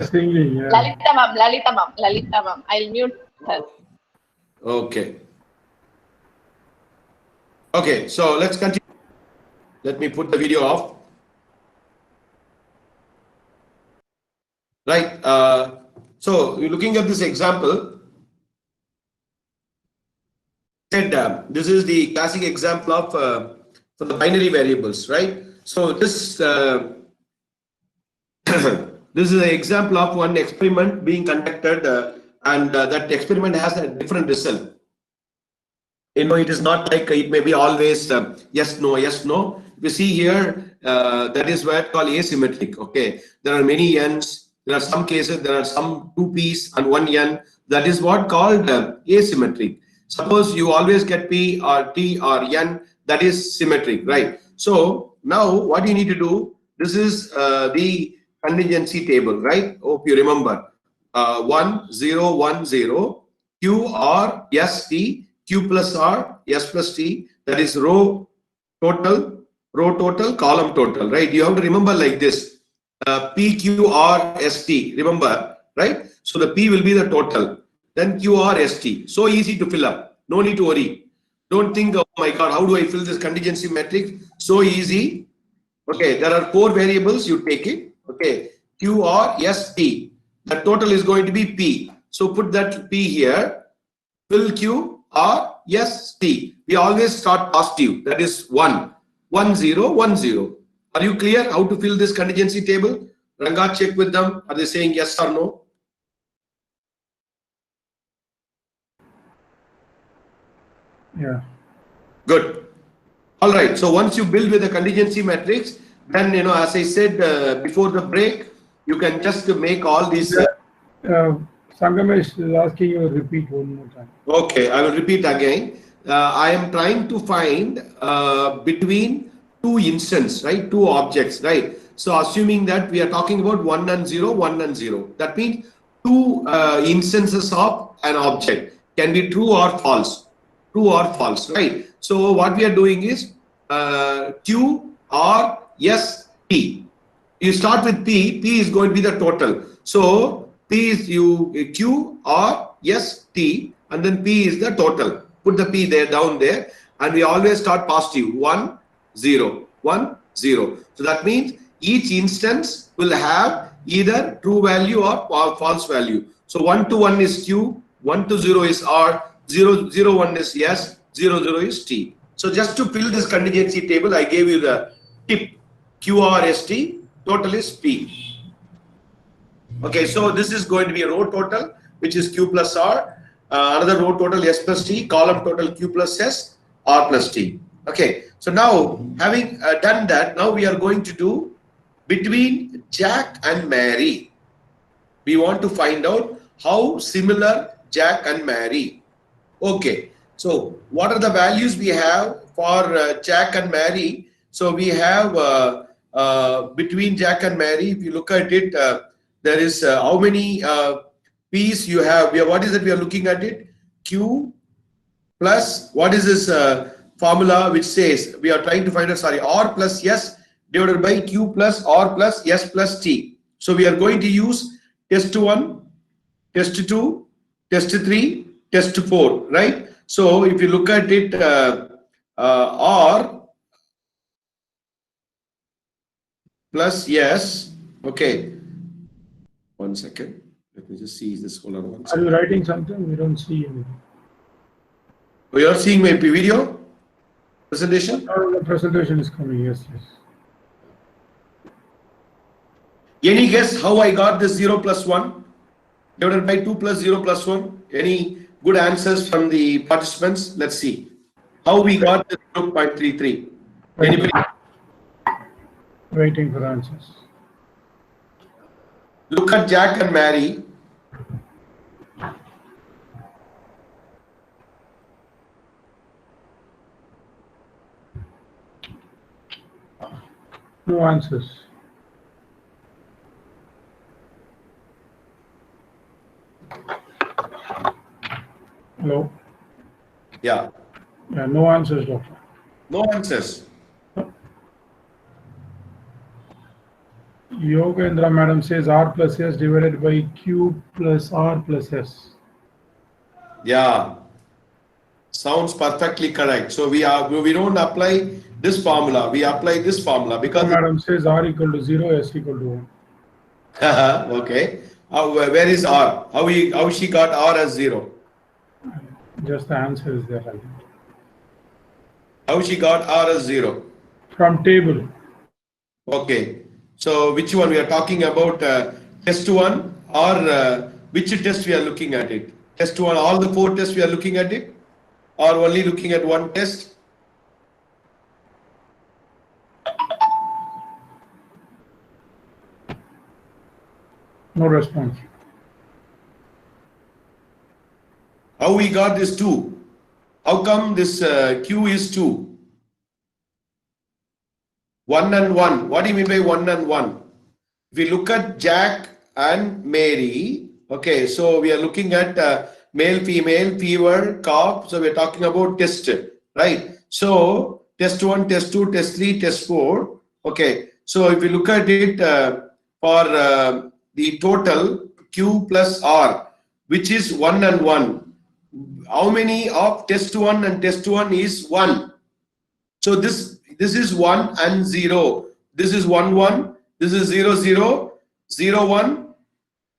Singing, yeah. Lalita ma'am. I'll mute her. Okay. Okay, so let's continue. Let me put the video off. Right. So you're looking at this example. This is the classic example of for the binary variables, right? So this this is an example of one experiment being conducted, and that experiment has a different result. You know, it is not like it may be always yes, no, yes, no. You see here, that is what called asymmetric. Okay, there are many n's. There are some cases there are some 2 p's and 1 n. That is what called asymmetric. Suppose you always get p or t or n, that is symmetric, right? So now what you need to do, this is the contingency table, right? Hope you remember 1 0 1 0 q r s t q plus r s plus t, that is row total, column total, right? You have to remember like this, p q r s t, remember, right? So the p will be the total, then q r s t. So easy to fill up, no need to worry. Don't think, oh my god, how do I fill this contingency matrix? So easy. Okay, there are 4 variables, you take it. Okay, q r s t, the total is going to be p. So put that p here, fill q r s t. We always start positive, that is 1 1 0 1 0. Are you clear how to fill this contingency table? Ranga, check with them. Are they saying yes or no? Yeah. Good. All right. So once you build with the contingency matrix, then, you know, as I said before the break, you can just make all these. Sangamesh is asking you to repeat one more time. Okay, I will repeat again. I am trying to find between 2 instances, right? 2 objects, right? So assuming that we are talking about 1 and 0, 1 and 0. That means 2 instances of an object can be true or false. True or false, right? So what we are doing is Q, R, S, T. You start with P. P is going to be the total. So P is Q, R, S, T, and then P is the total. Put the P there, down there, and we always start positive. 1, 0, 1, 0. So that means each instance will have either true value or false value. So 1 to 1 is Q, 1 to 0 is R, 0, 0, 1 is S, 0, 0 is T. So just to fill this contingency table, I gave you the tip QRST, total is P. Okay, so this is going to be a row total, which is Q plus R, another row total S plus T, column total Q plus S, R plus T. Okay, so now having done that, now we are going to do between Jack and Mary. We want to find out how similar Jack and Mary. Okay, so what are the values we have for Jack and Mary? So we have between Jack and Mary, if you look at it, there is how many P's you have. What is it we are looking at it? Q plus, what is this formula which says, we are trying to find out, sorry, R plus S divided by Q plus R plus S plus T. So we are going to use test 1, test 2, test 3, test 4, right? So if you look at it, R plus S, okay, 1 second, let me just see this whole other one. Are you writing something? We don't see anything. Oh, you are seeing my video presentation? Oh, the presentation is coming, yes, yes. Any guess how I got this 0 plus 1 divided by 2 plus 0 plus 1? Any good answers from the participants? Let's see how we got the 0.33. Anybody? Waiting for answers. Look at Jack and Mary. No answers. Hello? Yeah. Yeah, no answers, doctor. No answers. Yogendra madam says R plus S divided by Q plus R plus S. Yeah, sounds perfectly correct. So we don't apply this formula. We apply this formula because Madam says R equal to 0, S equal to 1. okay. Where is R? How she got R as 0? Just the answer is there. Right? How she got R as 0? From table. Okay. So which one we are talking about? Test 1 or which test we are looking at it? Test 1, all the 4 tests we are looking at it, or only looking at one test? No response. How we got this 2? How come this Q is 2? 1 and 1. What do you mean by 1 and 1? If we look at Jack and Mary, okay, so we are looking at male, female, fever, cough. So we are talking about test, right? So test 1, test 2, test 3, test 4. Okay, so if we look at it for the total Q plus R, which is 1 and 1. How many of test 1 and test 1 is 1? So this is 1 and 0. This is 1 1. This is 0 0 0 1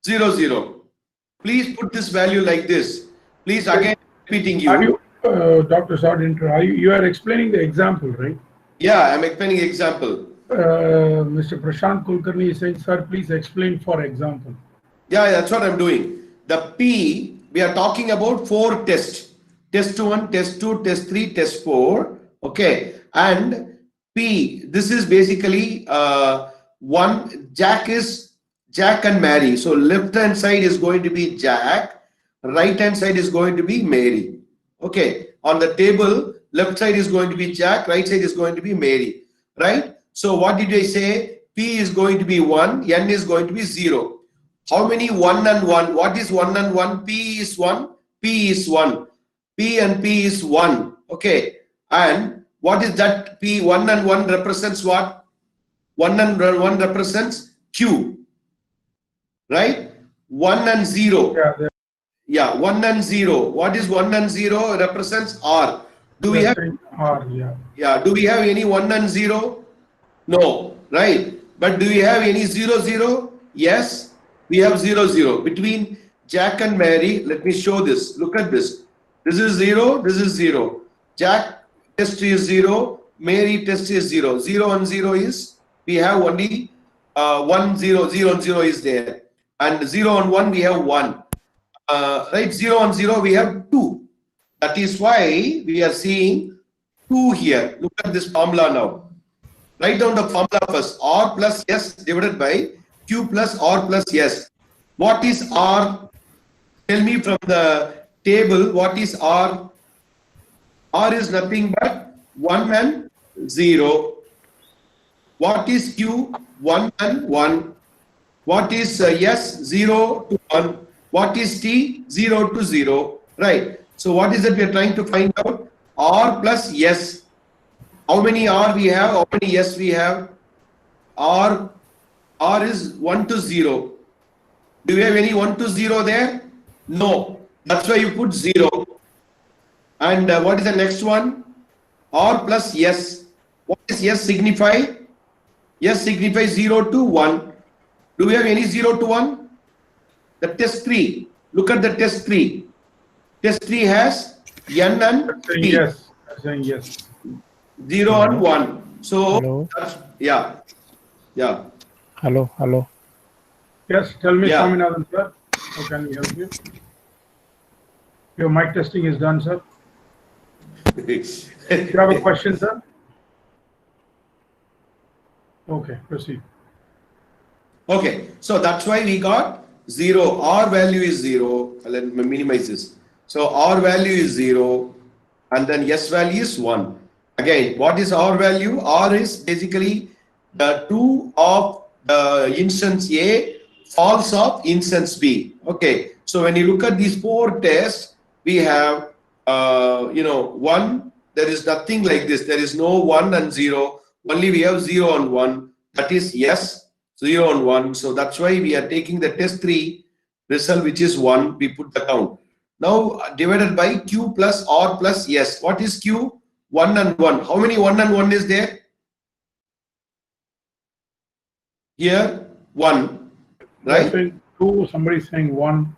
0 0. Please put this value like this. Please again repeating you. Are you, Dr. Sardinter, you are explaining the example, right? Yeah, I'm explaining example. Mr. Prashant Kulkarni is saying, sir, please explain for example. Yeah, that's what I'm doing. The P, we are talking about 4 tests. Test 1, test 2, test 3, test 4. Okay. And P, this is basically one, Jack is Jack and Mary. So left hand side is going to be Jack, right hand side is going to be Mary. Okay. On the table, left side is going to be Jack, right side is going to be Mary. Right? So what did I say? P is going to be 1, N is going to be 0. How many 1 and 1? What is 1 and 1? P is 1, P is 1. P and P is 1. Okay. And what is that? P 1 and 1 represents what? 1 and 1 represents Q. Right? 1 and 0. Yeah, 1 and 0. What is 1 and 0? Represents R. Do we have R? Yeah. Do we have any 1 and 0? No. Right? But do we have any 0 0? Yes. We have 0 0. Between Jack and Mary, let me show this. Look at this. This is 0. This is 0. Jack test is 0. Mary test is 0. 0 and 0 is, we have only 1 0. 0 and 0 is there. And 0 and 1 we have 1. Right? 0 and 0 we have 2. That is why we are seeing 2 here. Look at this formula now. Write down the formula first. R plus S divided by Q plus R plus S. What is R? Tell me from the table, what is R? R is nothing but 1 and 0. What is Q? 1 and 1. What is S? 0 to 1. What is T? 0 to 0. Right. So what is it we are trying to find out? R plus S. How many R we have? How many S we have? R is 1 to 0. Do you have any 1 to 0 there? No. That's why you put 0. And what is the next one? R plus S. What does S signify? S signifies 0 to 1. Do we have any 0 to 1? The test 3. Look at the test 3. Test 3 has N and P. Yes. Saying yes. 0 and 1. So, yeah. Yeah. Hello. Yes, tell me, Yeah. Swaminathan, sir. How can we help you? Your mic testing is done, sir. You have a question, sir? Okay, proceed. Okay, so that's why we got 0. R value is 0. Let me minimize this. So R value is 0 and then S value is 1. Again, what is R value? R is basically the true of instance A, false of instance B. Okay, so when you look at these 4 tests, we have 1, there is nothing like this. There is no 1 and 0. Only we have 0 and 1. That is yes, 0 and 1. So that's why we are taking the test 3 result, which is 1. We put the count. Now divided by Q plus R plus S. What is Q? 1 and 1. How many 1 and 1 is there? Here 1. Right? Saying 2, somebody saying 1.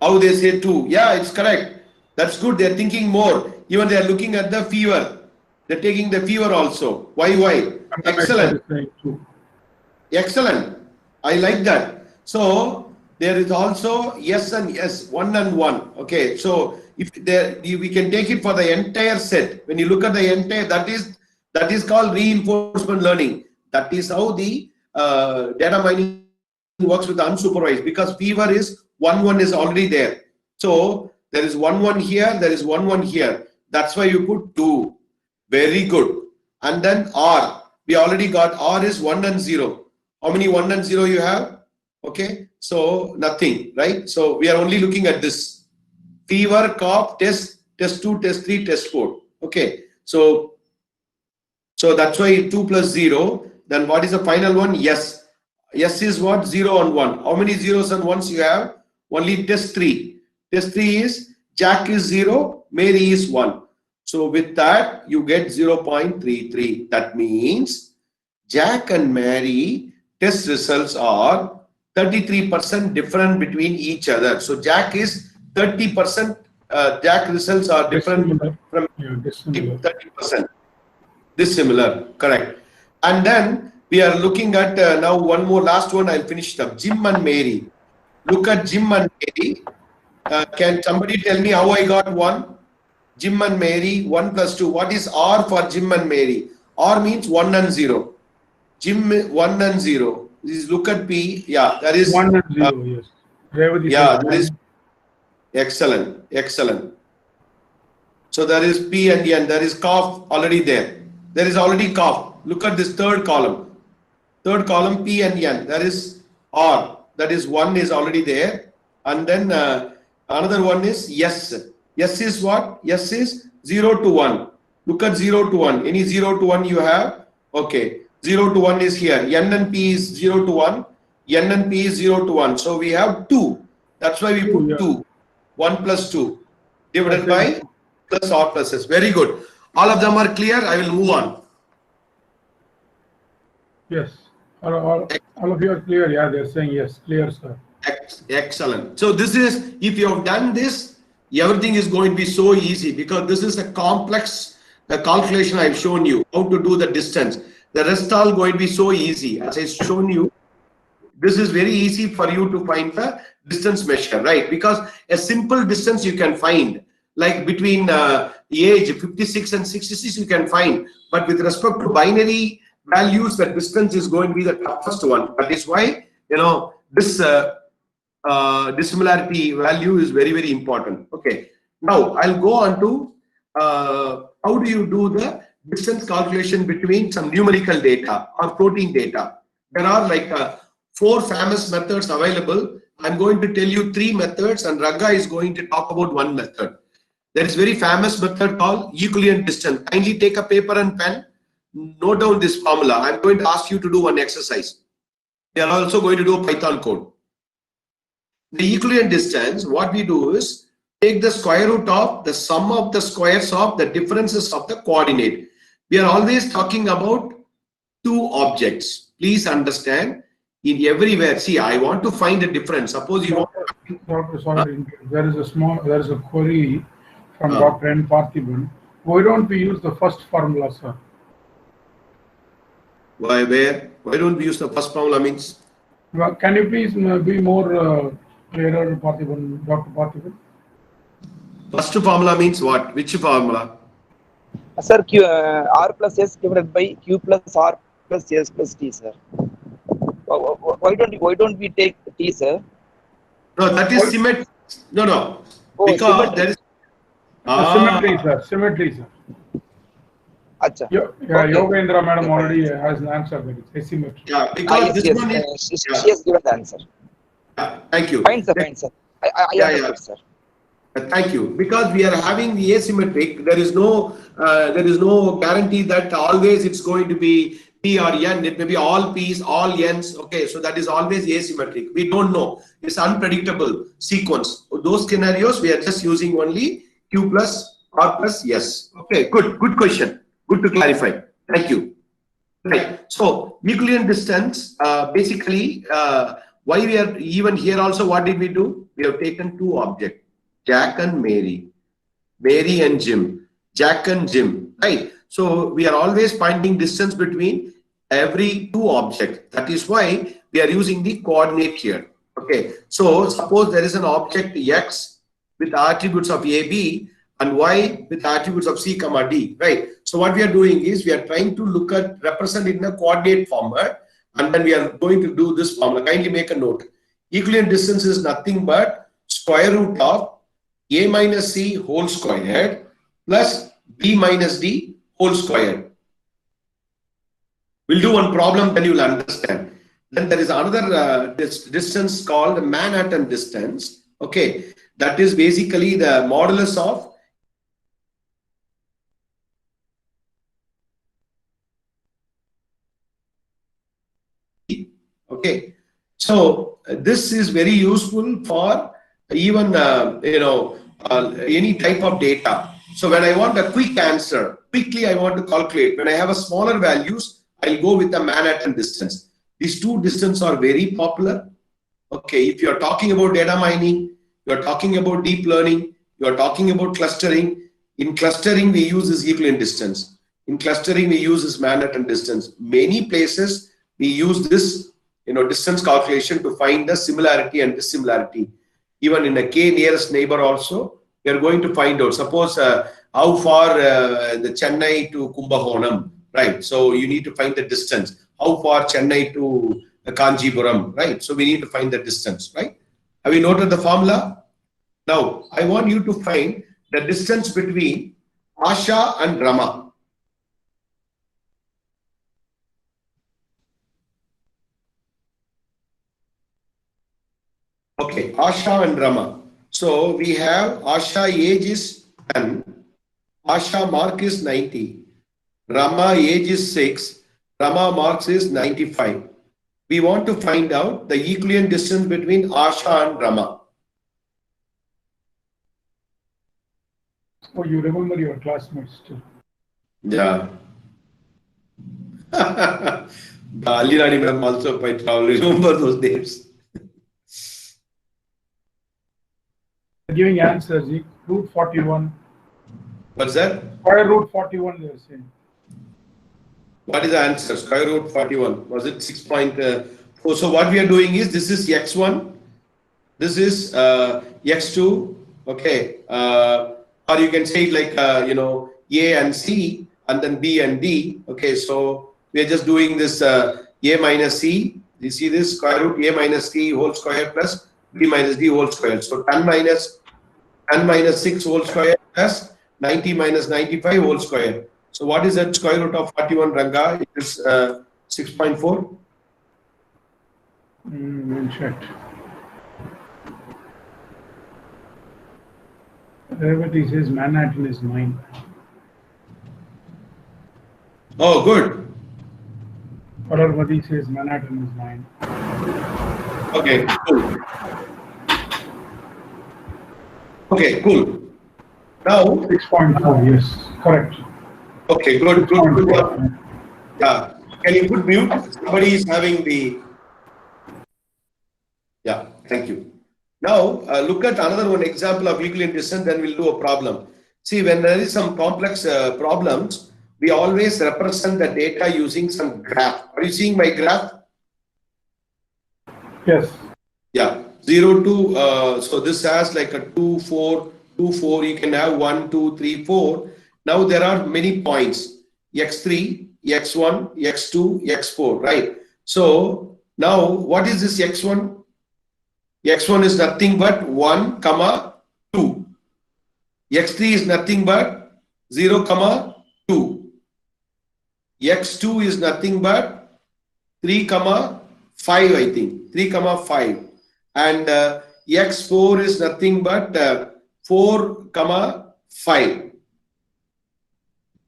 How they say 2? Yeah, it's correct. That's good. They're thinking more. Even they are looking at the fever. They're taking the fever also. Why? Excellent. Excellent. I like that. So there is also yes and yes, 1 and 1. Okay. So if there, we can take it for the entire set. When you look at the entire, that is called reinforcement learning. That is how the data mining works with the unsupervised, because fever is 1 is already there. So there is 1 here, there is 1 here. That's why you put 2. Very good. And then R. We already got R is 1 and 0. How many 1 and 0 you have? Okay. So nothing, right? So we are only looking at this. Fever, cough, test 2, test 3, test 4. Okay. So that's why 2 plus 0. Then what is the final one? Yes. Yes is what? 0 and 1. How many zeros and ones you have? Only test 3. Test 3 is Jack is 0, Mary is 1. So with that, you get 0.33. That means Jack and Mary test results are 33% different between each other. So Jack is 30%. Jack results are different from 30%. Dissimilar, correct. And then we are looking at now one more, last one. I'll finish it up. Jim and Mary. Look at Jim and Mary. Can somebody tell me how I got 1? Jim and Mary, 1 plus 2. What is R for Jim and Mary? R means 1 and 0. Jim 1 and 0. Please look at P. Yeah, that is 1 and 0. Yes. Yeah, that is excellent. Excellent. So there is P and N. There is cough already there. There is already cough. Look at this third column. Third column P and N. There is R. That is 1 is already there. And then another one is yes. Yes is what? Yes is 0 to 1. Look at 0 to 1. Any 0 to 1 you have? Okay. 0 to 1 is here. N and P is 0 to 1. N and P is 0 to 1. So we have 2. That's why we put 2. 1 plus 2 divided by plus R plus S. Very good. All of them are clear. I will move on. Yes. All of you are clear. Yeah, they're saying yes. Clear, sir. Excellent. So this is, if you have done this, everything is going to be so easy, because this is a complex calculation I've shown you, how to do the distance. The rest all going to be so easy. As I've shown you, this is very easy for you to find the distance measure, right? Because a simple distance you can find, like between the age 56 and 66 you can find. But with respect to binary values, the distance is going to be the toughest one. That is why, you know, this dissimilarity value is very, very important. Okay. Now I'll go on to how do you do the distance calculation between some numerical data or protein data. There are like 4 famous methods available. I'm going to tell you 3 methods, and Ragga is going to talk about 1 method. There is very famous method called equivalent distance. Kindly take a paper and pen, note down this formula. I'm going to ask you to do one exercise. We are also going to do a Python code. The equivalent distance, what we do is take the square root of the sum of the squares of the differences of the coordinate. We are always talking about 2 objects. Please understand, in everywhere, see, I want to find a difference. Suppose you want. Sorry, there is a query from Dr. N. Parthiban. Why don't we use the first formula, sir? Why don't we use the first formula means? Well, can you please be more clearer, Parthiban, Dr. Parthiban? First formula means what? Which formula? Sir, R plus S divided by Q plus R plus S plus T, sir. Why don't we take T, sir? No, that is symmetry. No. Oh, because symmetry. There is Symmetry, sir. Symmetry, sir. Acha. Okay. Yogendra madam already has an answer. That it's asymmetry. Yeah, because this one is. She has given the answer. Yeah, thank you. Fine, sir. Fine, sir. I understood, sir. Thank you. Because we are having the asymmetric, there is no guarantee that always it's going to be P or N, it may be all P's, all N's. Okay, so that is always asymmetric. We don't know. It's unpredictable sequence. Those scenarios, we are just using only Q plus R plus S. Okay, good question. Good to clarify. Thank you. Right. So Euclidean distance, basically, why we are even here also, what did we do? We have taken two objects, Jack and Mary, Mary and Jim, Jack and Jim, right? So we are always finding distance between every two objects. That is why we are using the coordinate here. Okay. So suppose there is an object X with attributes of A, B, and Y with attributes of C, comma D, right? So what we are doing is we are trying to look at represent it in a coordinate format, and then we are going to do this formula. Kindly make a note. Euclidean distance is nothing but square root of A minus C whole squared plus B minus D whole squared. We'll do one problem, then you will understand. Then there is another distance called Manhattan distance. Okay, that is basically the modulus of okay. So this is very useful for even any type of data. So when I want a quick answer, quickly I want to calculate. When I have a smaller values, I'll go with the Manhattan distance. These two distances are very popular. Okay, if you are talking about data mining, you are talking about deep learning, you are talking about clustering. In clustering, we use this Euclidean distance. In clustering, we use this Manhattan distance. Many places we use this distance calculation to find the similarity and dissimilarity. Even in a K nearest neighbor also, we are going to find out. Suppose how far the Chennai to Kumbhakonam, right? So you need to find the distance. How far Chennai to Kanjipuram, right? So we need to find the distance, right? Have you noted the formula? Now, I want you to find the distance between Asha and Rama. Okay, Asha and Rama. So we have Asha age is 10, Asha mark is 90, Rama age is 6, Rama marks is 95. We want to find out the Euclidean distance between Asha and Rama. Oh, you remember your classmates too. Yeah. Alirani ma'am also quite probably remember those names. Giving answers, root 41. What's that? Square root 41, they are saying. What is the answer? Square root 41. Was it 6.4? So what we are doing is, this is x1, this is x2, okay, or you can say it like A and C, and then B and D. Okay, so we are just doing this A minus C. You see this square root A minus C whole square plus B minus D whole square. So 10 minus 6 whole square plus 90 minus 95 whole square. So what is that square root of 41, Ranga? It is 6.4. We'll check. Revati says Manhattan is 9. Oh, good. Parvati says Manhattan is 9. Okay, cool. Okay, cool. Now 6.4, yes, correct. okay, good. Yeah. Can you put mute? Somebody is having the. Yeah, thank you. Now look at another one example of Euclidean distance, then we'll do a problem. See, when there is some complex problems, we always represent the data using some graph. Are you seeing my graph? Yes. Yeah, 0 to, so this has like a 2, 4, 2, 4, you can have 1, 2, 3, 4. Now there are many points, x3, x1, x2, x4, right? So now what is this x1? x1 is nothing but 1, 2. x3 is nothing but 0, 2. x2 is nothing but 3, 5, I think, 3, 5. And x4 is nothing but 4, 5.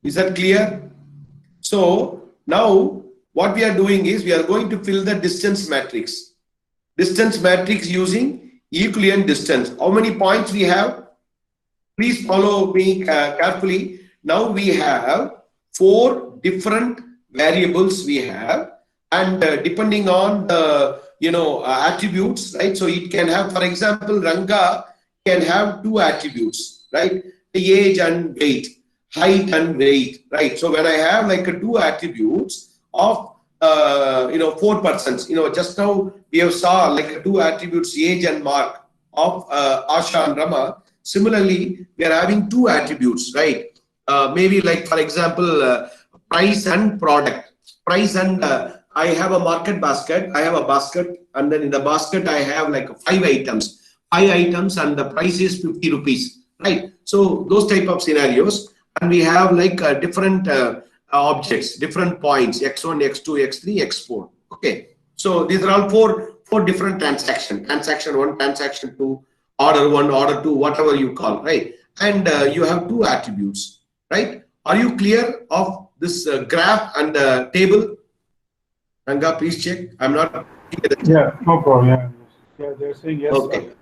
Is that clear? So now what we are doing is we are going to fill the distance matrix. Distance matrix using Euclidean distance. How many points we have? Please follow me carefully. Now we have 4 different variables we have, and depending on the attributes, right? So it can have, for example, Ranga can have 2 attributes, right? The age and weight, height and weight, right? So when I have like 2 attributes of 4 persons, just now we have saw like 2 attributes, age and mark of Asha and Rama. Similarly, we are having 2 attributes, right? Maybe like, for example, price and product. Price and I have a market basket. I have a basket, and then in the basket I have like 5 items. 5 items, and the price is 50 rupees, right? So those type of scenarios, and we have like different objects, different points: x1, x2, x3, x4. Okay, so these are all four different transactions. Transaction 1, transaction 2. Order 1, order 2, whatever you call, right? And you have 2 attributes, right? Are you clear of this graph and table? Ranga, please check. I'm not. Yeah, no problem. Yeah, they're saying yes. Okay, Sir.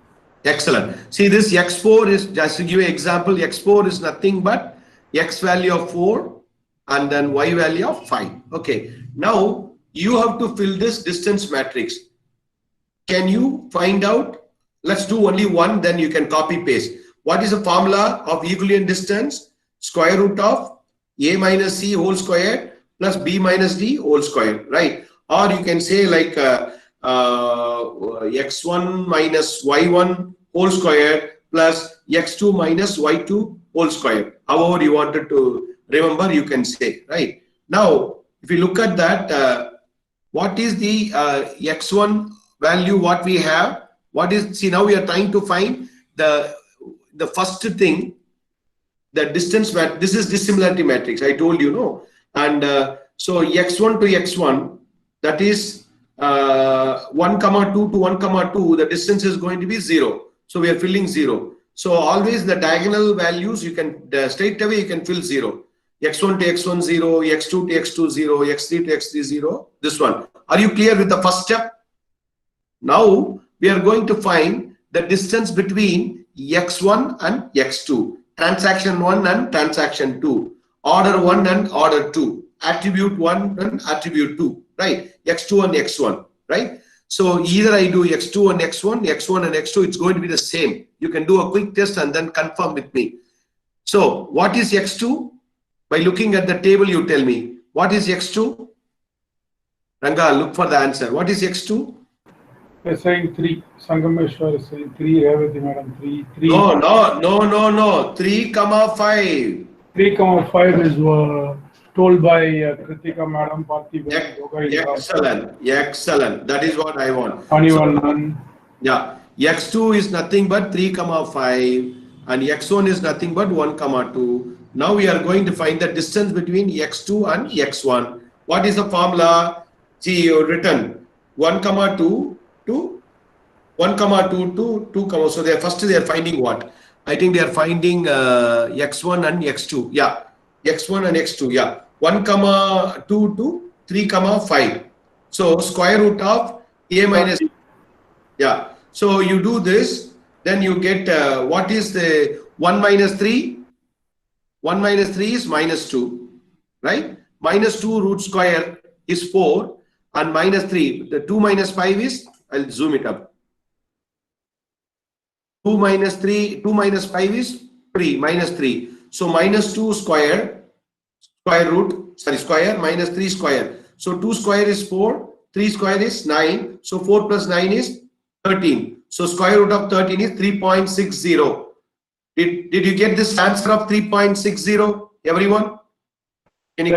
excellent. See, this x4 is, just to give you an example, x4 is nothing but x value of 4 and then y value of 5. Okay, now you have to fill this distance matrix. Can you find out? Let's do only one, then you can copy paste. What is the formula of Euclidean distance? Square root of a minus c whole square plus b minus d whole square, right? Or you can say like x1 minus y1 whole square plus x2 minus y2 whole square. However you wanted to remember, you can say, right? Now, if you look at that, what is the x1 value what we have? What is, see, now we are trying to find the first thing, the distance matrix. This is dissimilarity matrix, I told you, no? And so x1 to x1, that is 1, 2 to 1, 2, the distance is going to be 0. So we are filling 0. So always the diagonal values, you can straight away you can fill 0. x1 to x1 0, x2 to x2 0, x3 to x3 0. This one. Are you clear with the first step? Now we are going to find the distance between x1 and x2, transaction 1 and transaction 2, order 1 and order 2, attribute 1 and attribute 2, right? x2 and x1, right? So either I do x2 and x1 and x2, it's going to be the same. You can do a quick test and then confirm with me. So what is x2? By looking at the table, you tell me. What is x2? Ranga, look for the answer. What is x2? They're saying 3. Sangameshwar is saying 3. Revati madam 3. No. 3, 5. 3, 5 is told by Kritika madam. Excellent. That is what I want. Anyone? Yeah. x2 is nothing but 3, 5, and x1 is nothing but 1, 2. Now we are going to find the distance between x2 and x1. What is the formula? See, you written 1, 2 to 1, 2 to 2, so they are finding what? I think they are finding x1 and x2. Yeah, x1 and x2. Yeah, 1, 2 to 3, 5. So square root of a minus. Yeah. So you do this, then you get what is the 1 minus 3? 1 minus 3 is minus 2, right? Minus 2 root square is 4, and minus 3. The 2 minus 5 is, I'll zoom it up. 2 minus 5 is 3, minus 3. So minus 2 square minus 3 square. So 2 square is 4, 3 square is 9. So 4 plus 9 is 13. So square root of 13 is 3.60. Did you get this answer of 3.60, everyone? Can you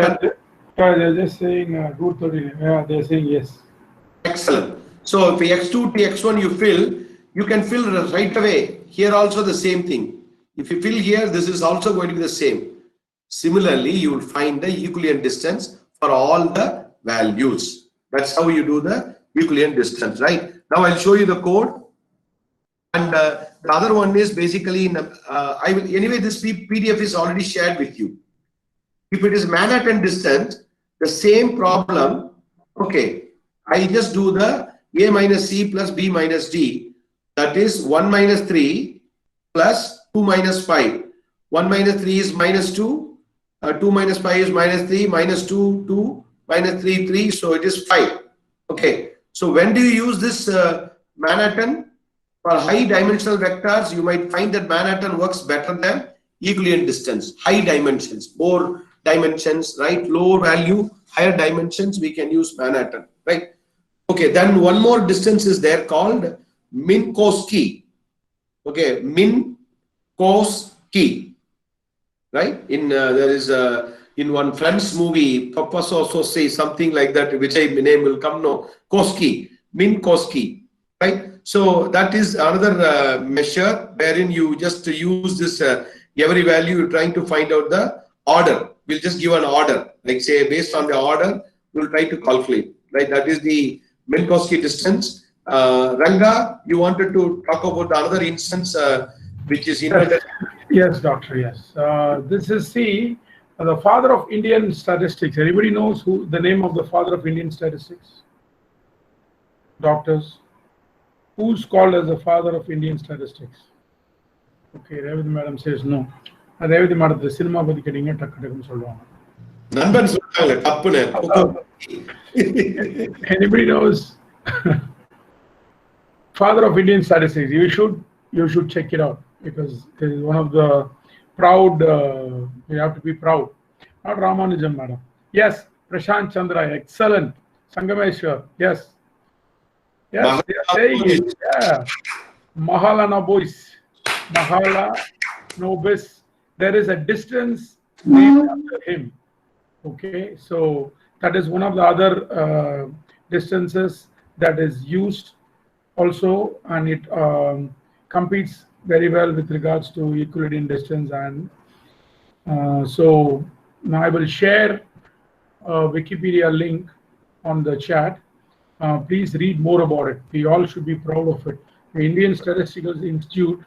they're just saying root 13. Yeah, they're saying yes. Excellent. So if x2 to x1 you fill, you can fill right away. Here also the same thing. If you fill here, this is also going to be the same. Similarly, you will find the Euclidean distance for all the values. That's how you do the Euclidean distance, right? Now I'll show you the code. And the other one is basically, anyway, this PDF is already shared with you. If it is Manhattan distance, the same problem Okay, I just do the A minus C plus B minus D. That is 1 minus 3 plus 2 minus 5. 1 minus 3 is minus 2. 2 minus 5 is minus 3. Minus 2, 2. Minus 3, 3. So it is 5. Okay. So when do you use this Manhattan? For high dimensional vectors, you might find that Manhattan works better than Euclidean distance. High dimensions, more dimensions, right? Lower value, higher dimensions, we can use Manhattan, right? Okay, then one more distance is there called Minkowski. Okay, Minkowski, right? In there is in one Friends movie, Purpose also say something like that, which name will come, no, Koski, Minkowski, right? So that is another measure wherein you just use this every value you're trying to find out the order. We'll just give an order, like say based on the order, we'll try to calculate, right? That is the Minkowski distance. Ranga, you wanted to talk about another instance which is inverted. Yes, doctor, yes. This is the father of Indian statistics. Anybody knows who the name of the father of Indian statistics? Doctors? Who's called as the father of Indian statistics? Okay, Revati madam says no. Revati madam, the cinema பத்தி கேட்டீங்க டக்கு டக்குன்னு சொல்லுவாங்க. நண்பன் சொல்றாங்க தப்புன்னு. Anybody knows father of Indian statistics? You should check it out because it is one of the proud. You have to be proud. Not Ramanujam madam. Yes, Prashant Chandra, excellent. Sangameshwar, yes. Yes, they are saying it. Yeah. Mahalana boys. Mahala Nobis. There is a distance named after him. Okay, so that is one of the other distances that is used also, and it competes very well with regards to Euclidean distance. And so now I will share a Wikipedia link on the chat. Please read more about it. We all should be proud of it. The Indian Statistical Institute,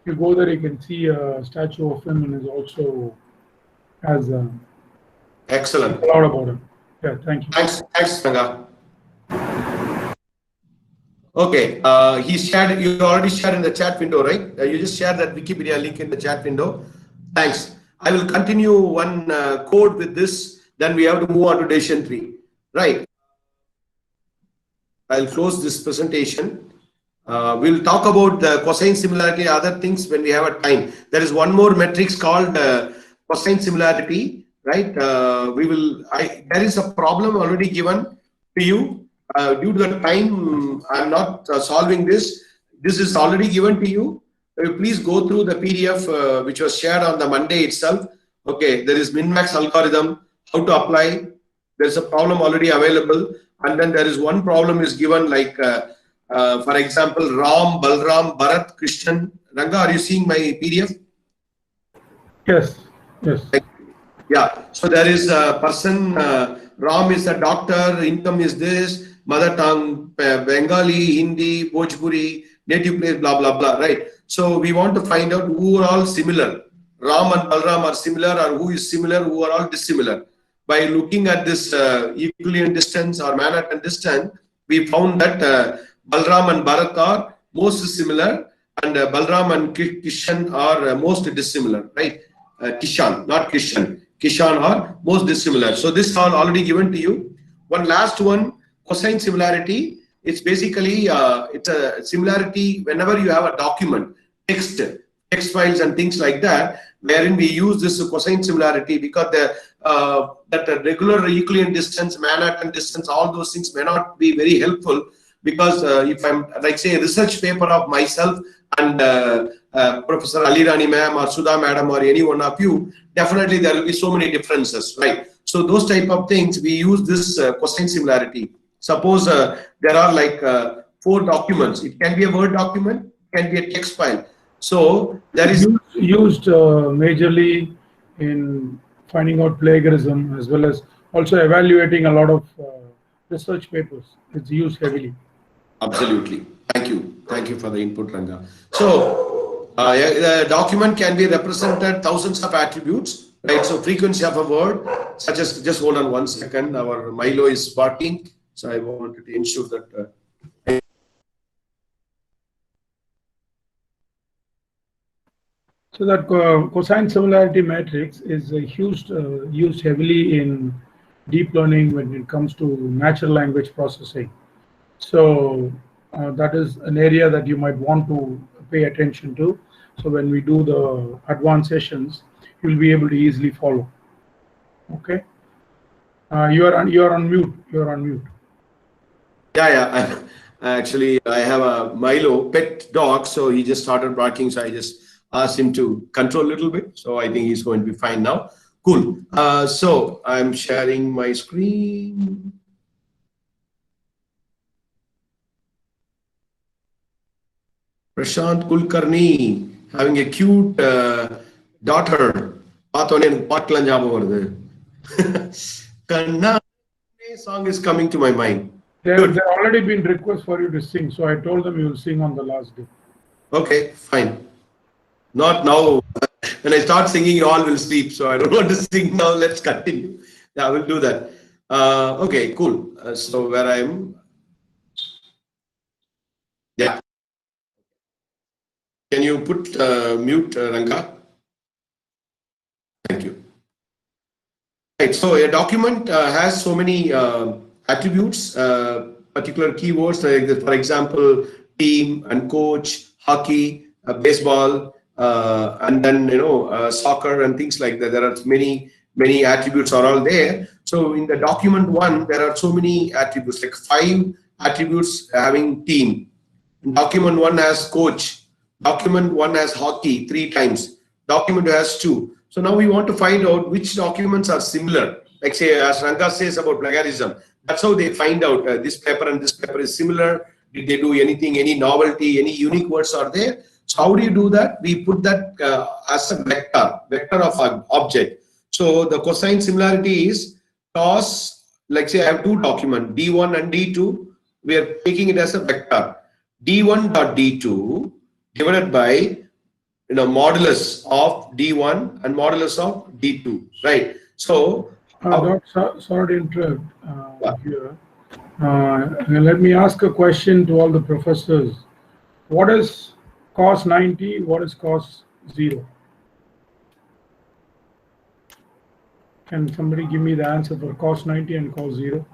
you go there, you can see a statue of him, and is also has excellent. A lot about him. Yeah, thank you. Thanks, Ranga. Okay, he shared. You already shared in the chat window, right? You just shared that Wikipedia link in the chat window. Thanks. I will continue one code with this. Then we have to move on to decision tree, right? I'll close this presentation. We'll talk about the cosine similarity, other things when we have a time. There is one more matrix called cosine similarity, right? There is a problem already given to you. Due to the time, I'm not solving this. This is already given to you. Please go through the PDF which was shared on the Monday itself. Okay, there is min-max algorithm, how to apply. There's a problem already available. And then there is one problem is given like, for example, Ram, Balram, Bharat, Christian. Ranga, are you seeing my PDF? Yes, yes. Yeah, so there is a person, Ram is a doctor, income is this, mother tongue, Bengali, Hindi, Bhojpuri, native place, blah, blah, blah, right? So we want to find out who are all similar. Ram and Balram are similar, or who is similar, who are all dissimilar. By looking at this Euclidean distance or Manhattan distance, we found that Balram and Bharat are most similar, and Balram and Kishan are most dissimilar, right? Kishan, not Kishan. Kishan are most dissimilar. So this are already given to you. One last one, cosine similarity. It's basically it's a similarity whenever you have a document, text files and things like that, wherein we use this cosine similarity because that regular Euclidean distance, Manhattan distance, all those things may not be very helpful, because if I'm like say a research paper of myself and Professor Alirani ma'am or Sudha madam or any one of you, definitely there will be so many differences, right? So those type of things, we use this cosine similarity. Suppose there are like 4 documents. It can be a Word document, it can be a text file. So there is used majorly in finding out plagiarism, as well as also evaluating a lot of research papers. It's used heavily. Absolutely. Thank you for the input, Ranga. So the document can be represented thousands of attributes, right? So frequency of a word, such as, just hold on 1 second, our Milo is barking. So I wanted to ensure that. So that cosine similarity matrix is used heavily in deep learning when it comes to natural language processing. So that is an area that you might want to pay attention to. So when we do the advanced sessions, you'll be able to easily follow. Okay. You are on mute. You are on mute. Yeah. Actually, I have a Milo pet dog, so he just started barking. So I just asked him to control a little bit. So I think he's going to be fine now. Cool. So I'm sharing my screen. Prashant Kulkarni having a cute daughter. Kanna song is coming to my mind. There already been requests for you to sing, so I told them you will sing on the last day. Okay, fine. Not now. When I start singing, you all will sleep. So I don't want to sing now. Let's continue. Yeah, I will do that. Okay, cool. So where I am. Yeah. Can you put mute, Ranga? Thank you. Right. So a document has so many attributes, particular keywords, like for example, team and coach, hockey, baseball, and then soccer and things like that. There are many attributes are all there. So in the document one, there are so many attributes, like 5 attributes having team. Document one has coach. Document one has hockey 3 times. Document has 2. So now we want to find out which documents are similar. Like say, as Ranga says about plagiarism, that's how they find out this paper and this paper is similar. Did they do anything, any novelty, any unique words are there? So how do you do that? We put that as a vector of an object. So the cosine similarity is cos, like say I have 2 documents, D1 and D2. We are taking it as a vector. D1 dot D2 divided by modulus of D1 and modulus of D2, right? So, sorry to interrupt here. Let me ask a question to all the professors. What is cos 90? What is cos 0? Can somebody give me the answer for cos 90 and cos 0?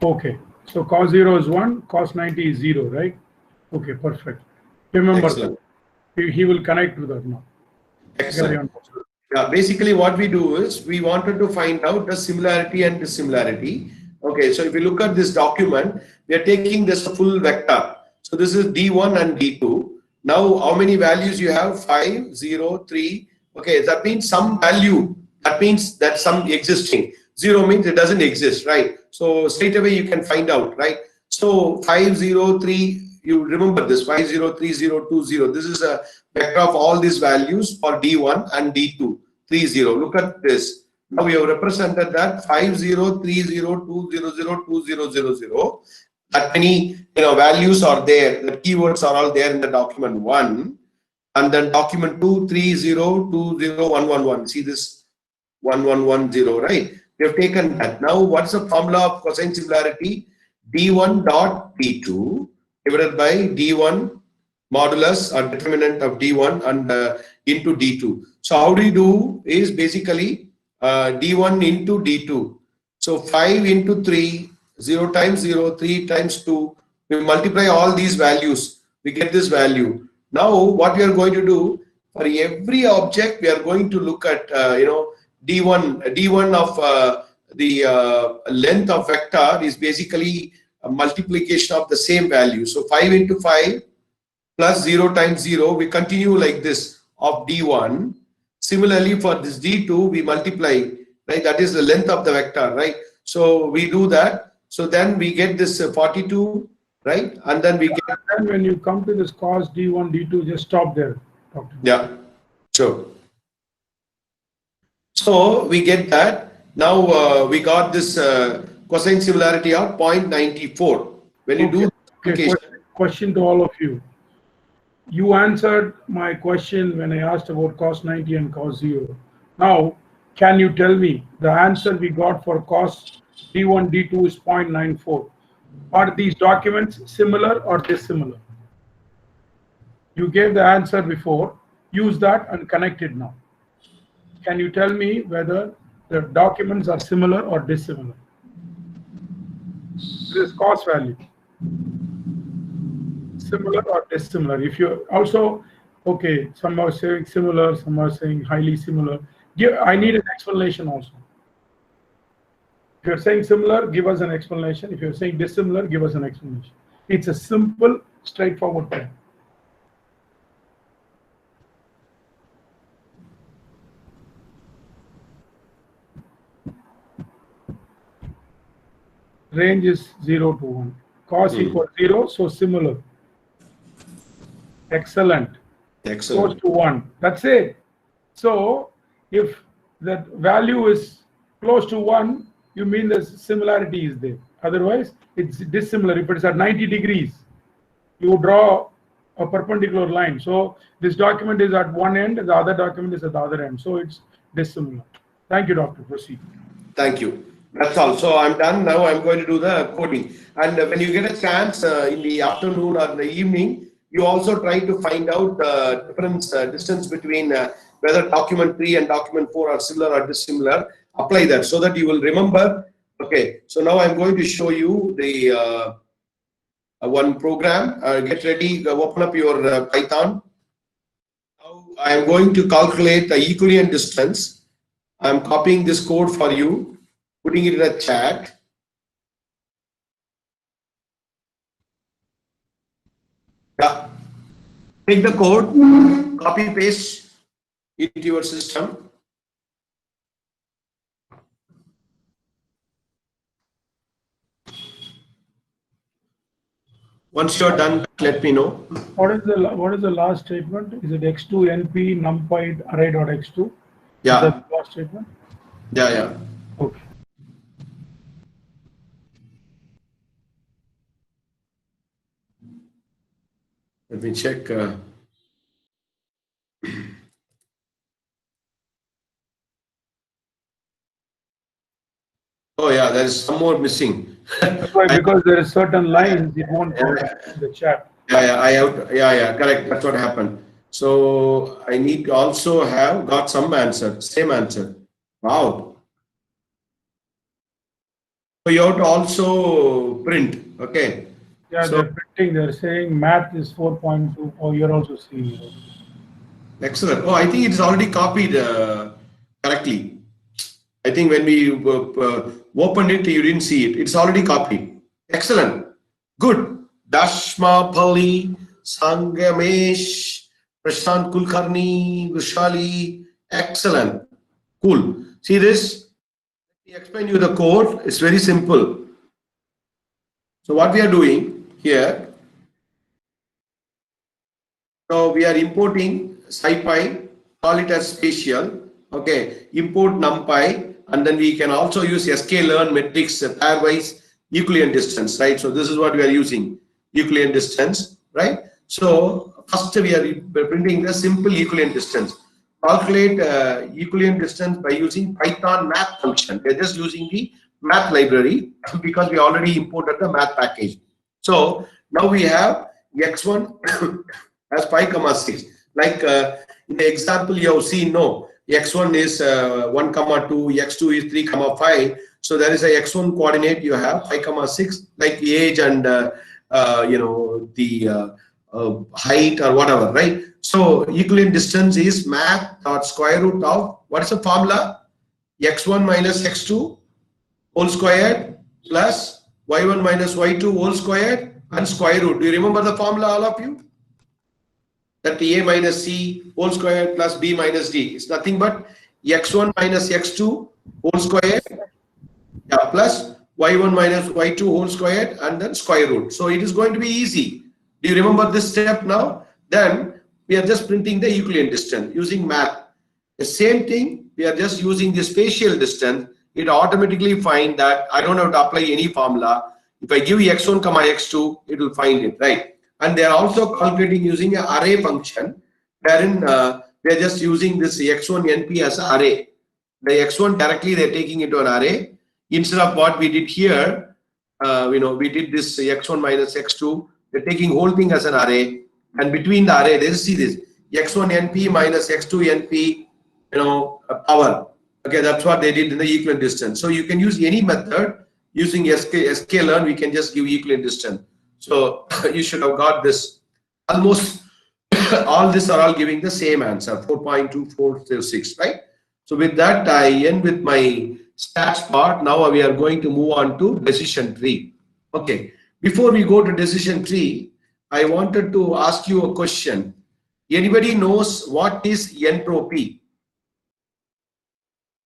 Okay, so cos 0 is 1, cos 90 is 0, right? Okay, perfect. Remember that. He will connect to that now. Excellent. Yeah, basically what we do is we wanted to find out the similarity and dissimilarity. Okay, so if you look at this document, we are taking this full vector. So this is D1 and D2. Now how many values you have? 5, 0, 3. Okay, that means some value. That means that some existing. 0 means it doesn't exist, right? So straight away you can find out, right? So 5, 0, 3, you remember this 5, 0, 3, 0, 2, 0. This is a vector of all these values for D1 and D2, 3, 0. Look at this. Now we have represented that 5, 0, 3, 0, 2, 0, 0, 2, 0, 0, 0. That many values are there. The keywords are all there in the document 1. And then document 2, 3, 0, 2, 0, 1, 1, 1. See this 1, 1, 1, 0, right? We have taken that. Now, what's the formula of cosine similarity? D1 dot D2 divided by D1 modulus or determinant of D1 and into D2. So how do you do is basically D1 into D2. So 5 into 3, 0 times 0, 3 times 2. We multiply all these values. We get this value. Now what we are going to do, for every object we are going to look at D1 of the length of vector is basically a multiplication of the same value. So 5 into 5 plus 0 times 0, we continue like this of D1. Similarly for this D2, we multiply, right? That is the length of the vector, right? So we do that. So then we get this 42, right? And then we get. And when you come to this cos D1, D2, just stop there. Yeah, sure. So we get that. Now we got this cosine similarity of 0.94. When you do question to all of you. you answered my question when I asked about cos 90 and cos 0. Now, can you tell me the answer we got for cos d1, d2 is 0.94. Are these documents similar or dissimilar? You gave the answer before. Use that and connect it now. Can you tell me whether the documents are similar or dissimilar? This is cost value. Similar or dissimilar? If you also, okay, some are saying similar, some are saying highly similar. I need an explanation also. If you're saying similar, give us an explanation. If you're saying dissimilar, give us an explanation. It's a simple, straightforward thing. Range is 0 to 1. Cos equals 0, so similar. Excellent. Close to 1. That's it. So if that value is close to 1, you mean the similarity is there. Otherwise, it's dissimilar. If it's at 90 degrees, you draw a perpendicular line. So this document is at one end, the other document is at the other end. So it's dissimilar. Thank you, Doctor. Proceed. Thank you. That's all. So I'm done. Now I'm going to do the coding. And when you get a chance in the afternoon or the evening, you also try to find out the difference, distance between whether document 3 and document 4 are similar or dissimilar. Apply that so that you will remember. Okay. So now I'm going to show you the one program. Get ready. Open up your Python. Now I am going to calculate the equivalent distance. I'm copying this code for you, putting it in a chat. Yeah. Take the code, copy paste into your system. Once you're done, let me know. What is the last statement? Is it x2 np numpy array.x2? Yeah. Is that the last statement? Yeah. Okay. Let me check. Oh yeah, there is some more missing. That's why, because there is certain lines, it won't come in the chat. Yeah, correct. That's what happened. So I need to also have got some answer, same answer. Wow. So you have to also print. Okay. Yeah, so, they're printing. They're saying math is 4.2. Oh, you're also seeing it. Excellent. Oh, I think it's already copied correctly. I think when we opened it, you didn't see it. It's already copied. Excellent. Good. Dashma Pali, Sangamesh, Prashant Kulkarni, Vishali. Excellent. Cool. See this? Let me explain you the code. It's very simple. So what we are doing here, so we are importing SciPy, call it as spatial. Okay, import NumPy, and then we can also use sklearn metrics pairwise Euclidean distance, right? So this is what we are using, Euclidean distance, right? So first we are printing the simple Euclidean distance. Calculate Euclidean distance by using Python math function. We are just using the math library because we already imported the math package. So now we have x1 as 5,6. Like in the example you have seen, no, x1 is 1, 2, x2 is 3, 5. So there is a x1 coordinate you have 5, 6, like age and you know, the height or whatever, right? So Euclidean distance is math dot square root of, what is the formula? x1 minus x2 whole squared plus y1 minus y2 whole squared and square root. Do you remember the formula, all of you? That a minus c whole square plus b minus d is nothing but x1 minus x2 whole square, yeah, plus y1 minus y2 whole square and then square root. So it is going to be easy. Do you remember this step now? Then we are just printing the Euclidean distance using math. The same thing, we are just using the spatial distance. It automatically find that I don't have to apply any formula. If I give x1, x2, it will find it, right? and they are also calculating using an array function, wherein they're just using this x1 np as an array. The x1 directly they're taking into an array instead of what we did here. We did this x1 minus x2. They're taking whole thing as an array, and between the array, they see this x1 np minus x2 np, power. Okay, that's what they did in the equivalent distance. So you can use any method using sklearn. We can just give equivalent distance. So you should have got this. Almost all this are all giving the same answer, 4.2406, right? So with that, I end with my stats part. Now we are going to move on to decision tree. Okay, before we go to decision tree, I wanted to ask you a question. Anybody knows what is entropy?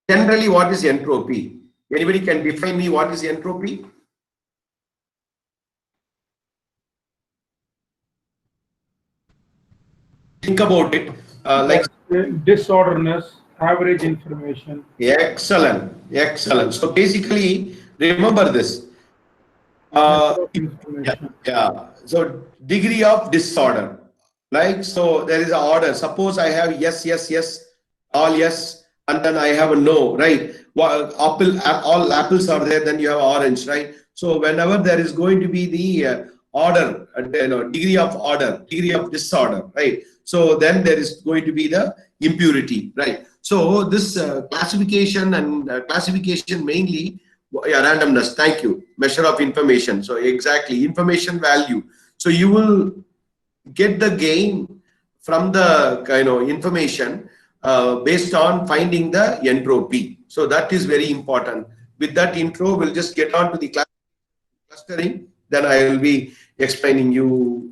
Generally, what is entropy? Anybody can define me what is entropy? Think about it. Like disorderness, average information. Excellent, excellent. So basically, remember this. Yeah. So degree of disorder. Like, so there is an order. Suppose I have yes, yes, yes, all yes, and then I have a no, right? Well, all apples are there, then you have orange, right? So whenever there is going to be the order, degree of order, degree of disorder, right? So then there is going to be the impurity, right? So this classification and classification mainly, randomness, thank you, measure of information. So exactly, information value. So you will get the gain from the information based on finding the entropy. So that is very important. With that intro, we'll just get on to the clustering. Then I will be explaining you.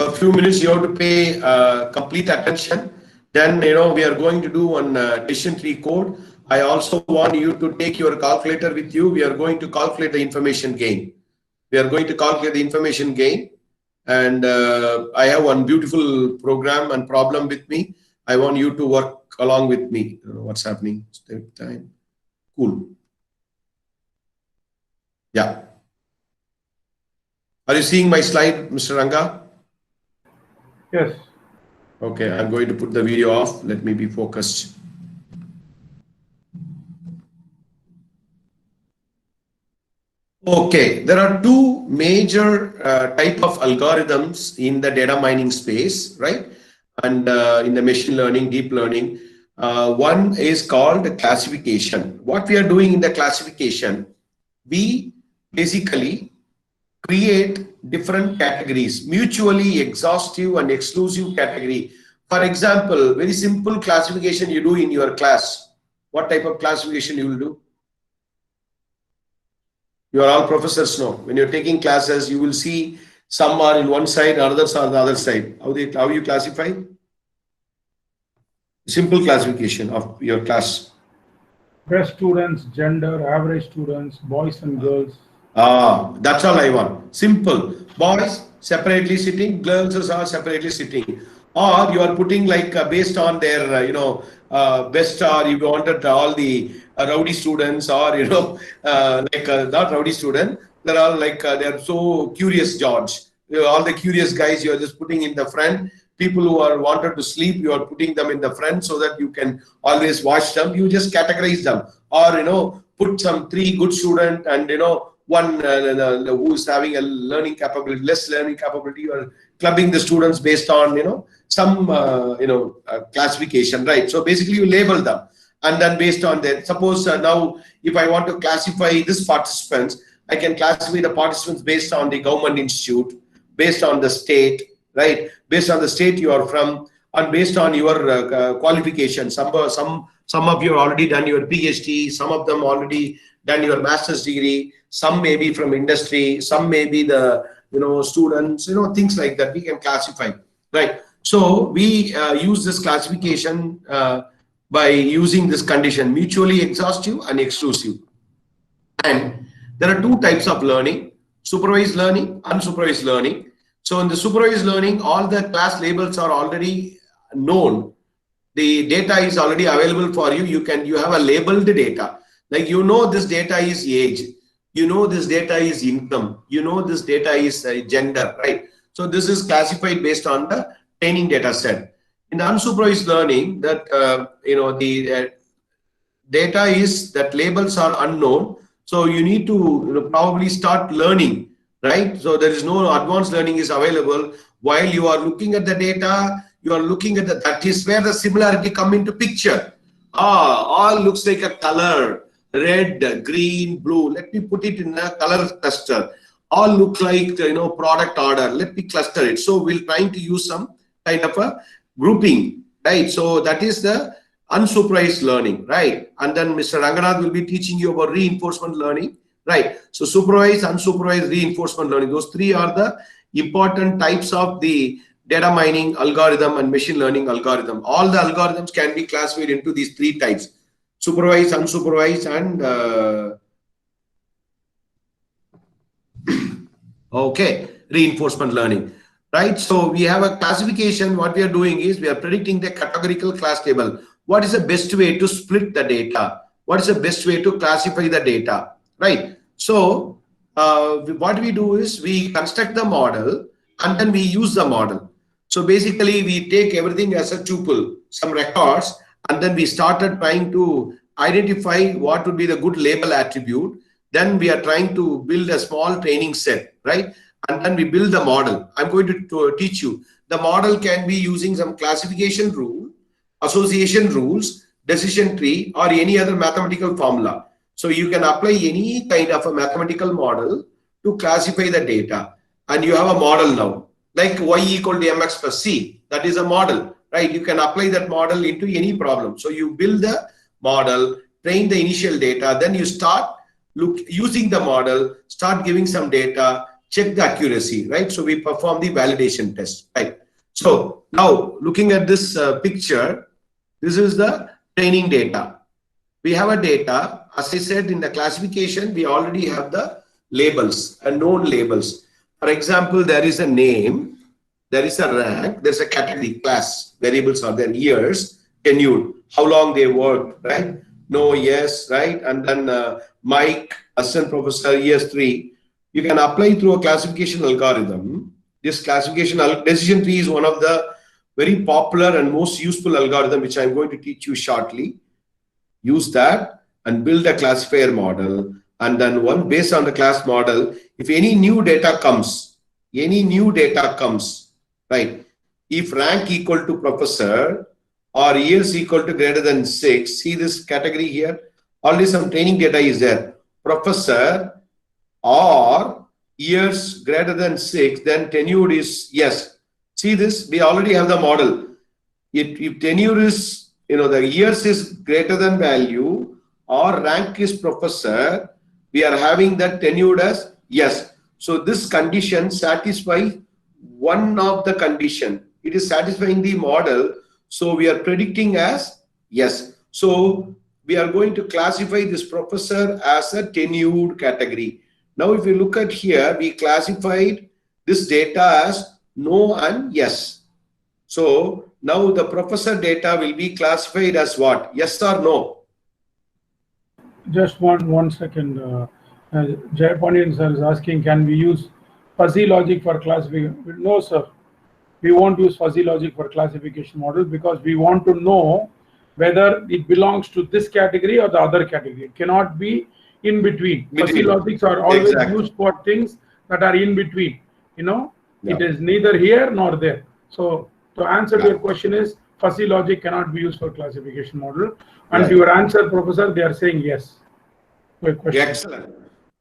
A few minutes you have to pay complete attention. Then we are going to do one decision tree code. I also want you to take your calculator with you. We are going to calculate the information gain. We are going to calculate the information gain, and I have one beautiful program and problem with me. I want you to work along with me. I don't know what's happening. Take time. Cool. Yeah. Are you seeing my slide, Mr. Ranga? Yes. Okay, I'm going to put the video off. Let me be focused. Okay, there are two major type of algorithms in the data mining space, right? And in the machine learning, deep learning. One is called classification. What we are doing in the classification, we basically create different categories, mutually exhaustive and exclusive category. For example, very simple classification you do in your class. What type of classification you will do? You are all professors now. When you're taking classes, you will see some are in one side, others are on the other side. How you classify? Simple classification of your class. Best students, gender, average students, boys and girls. That's all I want. Simple. Boys separately sitting, girls are separately sitting. Or you are putting like based on their, best, or you wanted all the rowdy students, or not rowdy student. They're all like they are so curious, George. All the curious guys you are just putting in the front. People who are wanted to sleep, you are putting them in the front so that you can always watch them. You just categorize them, or put some 3 good student and one who is having a learning capability, less learning capability, or clubbing the students based on some classification, right? So basically you label them, and then based on that, suppose now if I want to classify this participants, I can classify the participants based on the government institute, based on the state, right? Based on the state you are from, and based on your qualifications. Some of you already done your PhD, some of them already done your master's degree, some may be from industry, some may be the students, things like that we can classify, right? So we use this classification by using this condition, mutually exhaustive and exclusive. And there are two types of learning: supervised learning, unsupervised learning. So in the supervised learning, all the class labels are already known. The data is already available for you. You have a labeled data. Like, you know, this data is age, you know, this data is income, you know, this data is gender, right? So this is classified based on the training data set. In the unsupervised learning, that the data is that labels are unknown, so you need to probably start learning, right? So there is no advanced learning is available. While you are looking at the data, you are looking at that is where the similarity come into picture. All looks like a color, red, green, blue. Let me put it in a color cluster. All look like product order. Let me cluster it. So we're trying to use some kind of a grouping, right? So that is the unsupervised learning, right? And then Mr. Ranganath will be teaching you about reinforcement learning, right? So supervised, unsupervised, reinforcement learning. Those three are the important types of the data mining algorithm and machine learning algorithm. All the algorithms can be classified into these three types: supervised, unsupervised, and reinforcement learning, right? So we have a classification. What we are doing is we are predicting the categorical class table. What is the best way to split the data? What is the best way to classify the data, right? So what we do is we construct the model and then we use the model. So basically we take everything as a tuple, some records, and then we started trying to identify what would be the good label attribute. Then we are trying to build a small training set, right? And then we build the model. I'm going to teach you. The model can be using some classification rule, association rules, decision tree, or any other mathematical formula. So you can apply any kind of a mathematical model to classify the data. And you have a model now, like y equal to mx plus c. That is a model, right? You can apply that model into any problem. So you build the model, train the initial data, then you start using the model, start giving some data, check the accuracy, right? So we perform the validation test, right? So now looking at this picture, this is the training data. We have a data, as I said, in the classification, we already have the labels and known labels. For example, there is a name, there is a rank, there's a category, class, variables are there, years, tenured, how long they worked, right? No, yes, right? And then Mike, assistant professor, years 3. You can apply through a classification algorithm. This classification decision tree is one of the very popular and most useful algorithm, which I'm going to teach you shortly. Use that and build a classifier model. And then based on the class model, if any new data comes, right? If rank equal to professor or years equal to greater than 6, see this category here, already some training data is there. Professor or years greater than 6, then tenure is yes. See this, we already have the model. If tenure is, the years is greater than value or rank is professor, we are having that tenured as yes. So this condition satisfies one of the condition. It is satisfying the model. So we are predicting as yes. So we are going to classify this professor as a tenured category. Now, if you look at here, we classified this data as no and yes. So now the professor data will be classified as what? Yes or no? Just one second. Jayapandian sir is asking, can we use fuzzy logic for classification? No, sir. We won't use fuzzy logic for classification model because we want to know whether it belongs to this category or the other category. It cannot be in between. Fuzzy logics are always used for things that are in between. It is neither here nor there. So to answer your question is, fuzzy logic cannot be used for classification model. And to your answer, Professor, they are saying yes.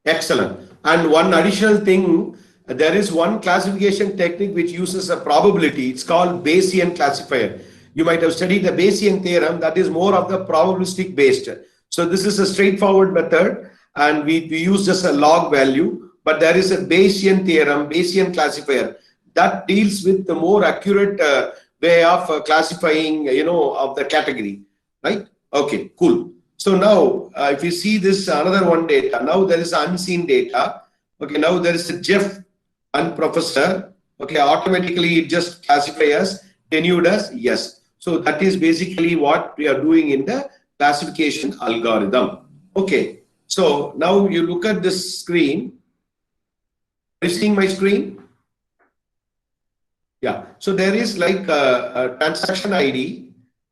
Excellent. And one additional thing, there is one classification technique which uses a probability. It's called Bayesian classifier. You might have studied the Bayesian theorem. That is more of the probabilistic based. So this is a straightforward method, and we use just a log value. But there is a Bayesian theorem, Bayesian classifier, that deals with the more accurate way of classifying, of the category, right? Okay, cool. So now, if you see this another one data, now there is unseen data. Okay, now there is a Jeff and professor. Okay, automatically it just classifies as tenured as yes. So that is basically what we are doing in the classification algorithm. Okay, so now you look at this screen. Are you seeing my screen? Yeah. So there is like a transaction ID.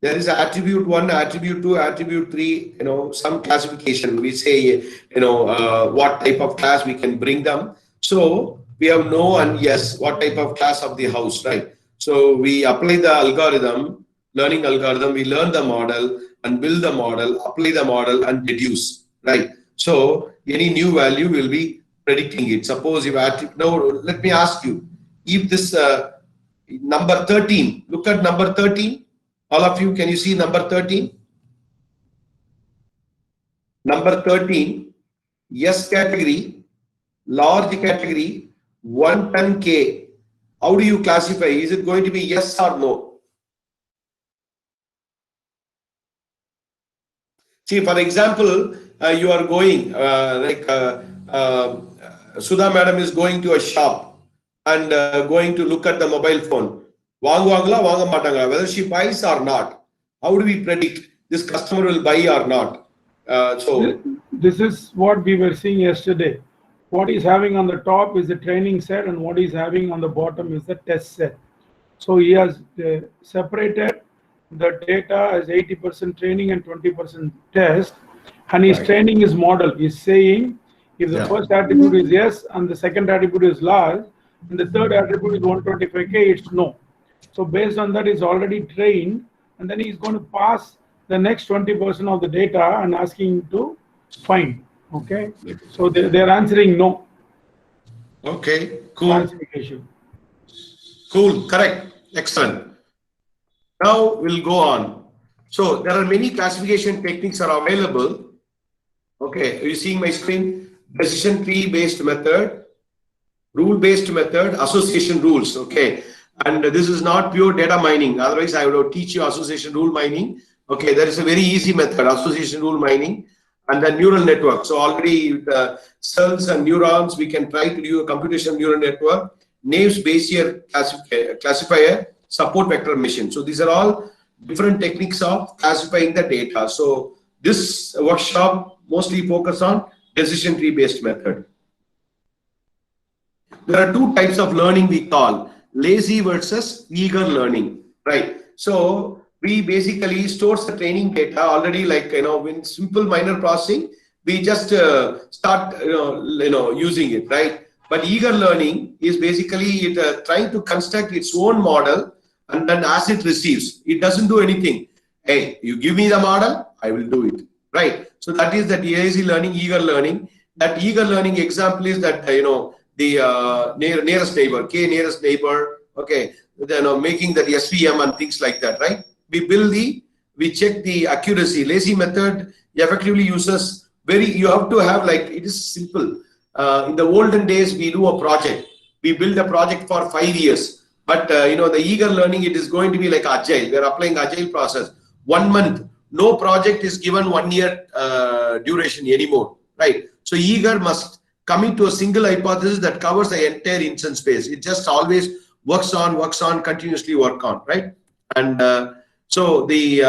There is attribute 1, attribute 2, attribute 3, some classification. We say, what type of class we can bring them. So we have no and yes, what type of class of the house, right? So we apply the algorithm, learning algorithm, we learn the model and build the model, apply the model and deduce, right? So any new value will be predicting it. Suppose if now let me ask you, if this number 13, look at number 13. All of you, can you see number 13? Number 13, yes category, large category, 110K. How do you classify? Is it going to be yes or no? See, for example, you are going, Sudha madam is going to a shop and going to look at the mobile phone. Whether she buys or not, how do we predict this customer will buy or not? This is what we were seeing yesterday. What he's having on the top is the training set, and what he's having on the bottom is the test set. So he has separated the data as 80% training and 20% test, and he's training his model. He's saying if the first attribute is yes and the second attribute is large and the third attribute is 125K, it's no. So based on that, he's already trained, and then he's going to pass the next 20% of the data and asking to find. Okay, so they're answering no. Okay, cool. Classification. Cool, correct, excellent. Now we'll go on. So there are many classification techniques are available. Okay, are you seeing my screen? Decision tree based method, rule based method, association rules. Okay. And this is not pure data mining. Otherwise, I would teach you association rule mining. Okay, there is a very easy method, association rule mining, and then neural network. So already the cells and neurons, we can try to do a computational neural network, Naves Bayesian classifier, support vector machine. So these are all different techniques of classifying the data. So this workshop mostly focus on decision tree based method. There are two types of learning we call lazy versus eager learning, right? So we basically store the training data already, like in simple minor processing, we just start using it, right? But eager learning is basically trying to construct its own model, and then as it receives, it doesn't do anything. Hey, you give me the model, I will do it, right? So that is that lazy learning, eager learning. That eager learning example is that the nearest neighbor, K nearest neighbor, okay, making that SVM and things like that, right? We check the accuracy. Lazy method effectively uses you have to have it is simple. In the olden days, we do a project. We build a project for 5 years. But the eager learning, it is going to be like agile. We are applying agile process. 1 month, no project is given 1 year duration anymore, right? So eager must commit to a single hypothesis that covers the entire instance space. It just always works on, continuously work on, right? And so the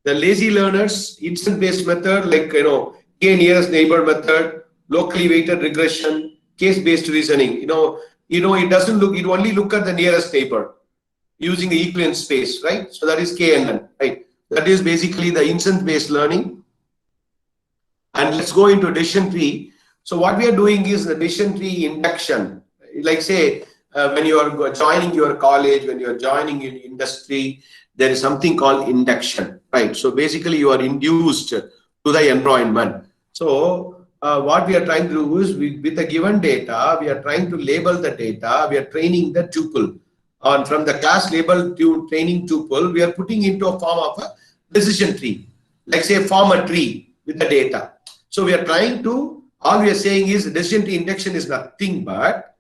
lazy learners, instant-based method, like K nearest neighbor method, locally weighted regression, case-based reasoning. It doesn't look. It only look at the nearest neighbor using the equivalent space, right? So that is KNN, right? That is basically the instant-based learning. And let's go into decision tree. So what we are doing is the decision tree induction. Like say, when you are joining your college, when you are joining in industry, there is something called induction, right? So basically you are induced to the environment. So what we are trying to do is with the given data, we are trying to label the data, we are training the tuple. And from the class label to training tuple, we are putting into a form of a decision tree. Like say form a tree with the data. So we are trying to, all we are saying is decision tree induction is nothing but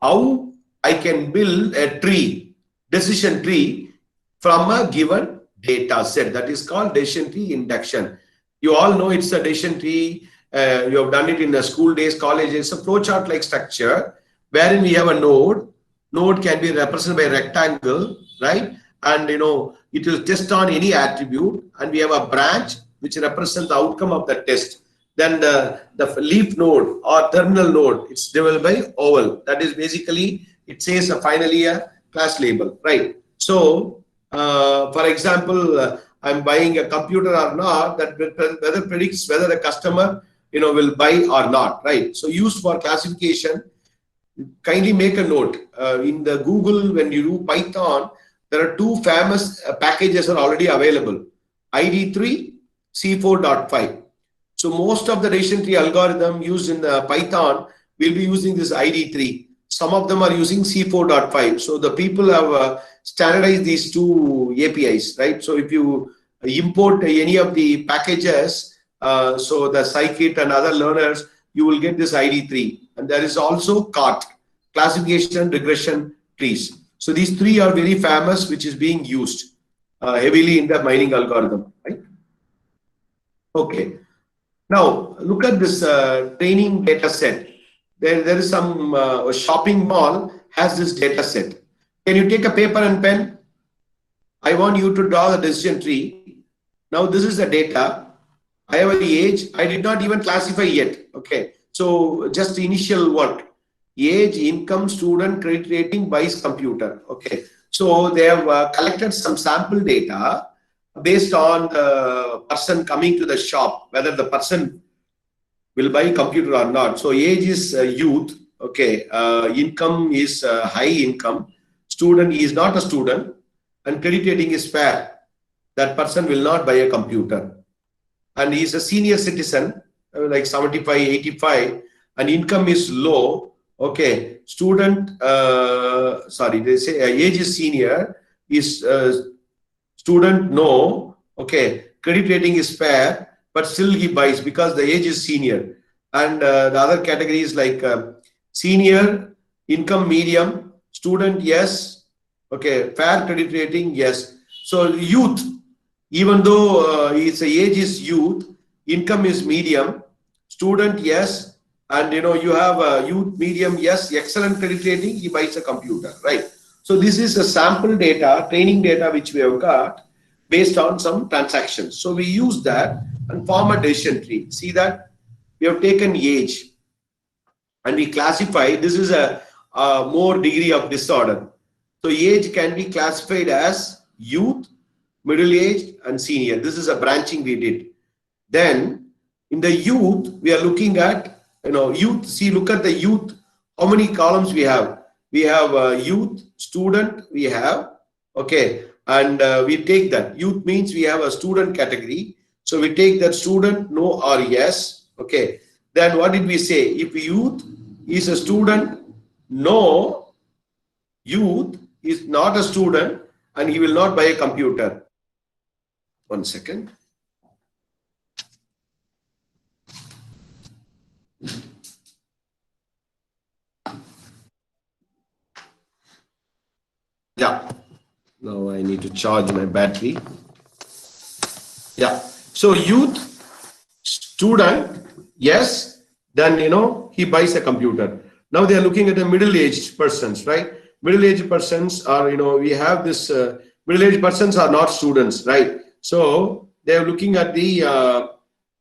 how I can build a tree, decision tree from a given data set. That is called decision tree induction. You all know it's a decision tree. You have done it in the school days, colleges. It's a flowchart like structure wherein we have a node. Node can be represented by a rectangle, right? And it will test on any attribute, and we have a branch which represents the outcome of the test. Then the leaf node or terminal node, it's divided by oval. That is basically, it says finally a class label, right? So for example, I'm buying a computer or not, that whether predicts whether the customer will buy or not, right? So used for classification. Kindly make a note. In the Google, when you do Python, there are two famous packages are already available: ID3, C4.5. So most of the decision tree algorithm used in the Python will be using this ID3. Some of them are using C4.5. So the people have standardized these two APIs, right? So if you import any of the packages, so the scikit and other learners, you will get this ID3. And there is also CART, classification regression trees. So these three are very famous, which is being used heavily in the mining algorithm, right? Okay. Now look at this training data set. There is some shopping mall has this data set. Can you take a paper and pen? I want you to draw the decision tree. Now this is the data. I have the age. I did not even classify yet. Okay. So just the initial work. Age, income, student, credit rating, buys computer. Okay. So they have collected some sample data based on the person coming to the shop, whether the person will buy computer or not. So age is youth. Okay. Income is high income. Student is not a student, and credit rating is fair. That person will not buy a computer. And he is a senior citizen, like 75, 85, and income is low. Okay, student, sorry, they say age is senior, is student no. Okay, credit rating is fair, but still he buys because the age is senior. And the other categories like senior, income medium, student yes, okay, fair credit rating yes. So youth, even though its age is youth, income is medium, student yes, and you have a youth medium yes, excellent credit rating, he buys a computer, right? So this is a sample data, training data which we have got based on some transactions. So we use that and form a decision tree. See that we have taken age and we classify. This is a more degree of disorder. So age can be classified as youth, middle-aged, and senior. This is a branching we did. Then in the youth, we are looking at youth. See, look at the youth. How many columns we have? We have youth, student. We have okay, and we take that. Youth means we have a student category. So we take that student no or yes. Okay. Then what did we say? If youth is a student, no, youth is not a student, and he will not buy a computer. 1 second. Yeah. Now I need to charge my battery. Yeah. So youth, student, yes. Then he buys a computer. Now they are looking at the middle-aged persons, right? Middle-aged persons are we have this middle-aged persons are not students, right? So they are looking at the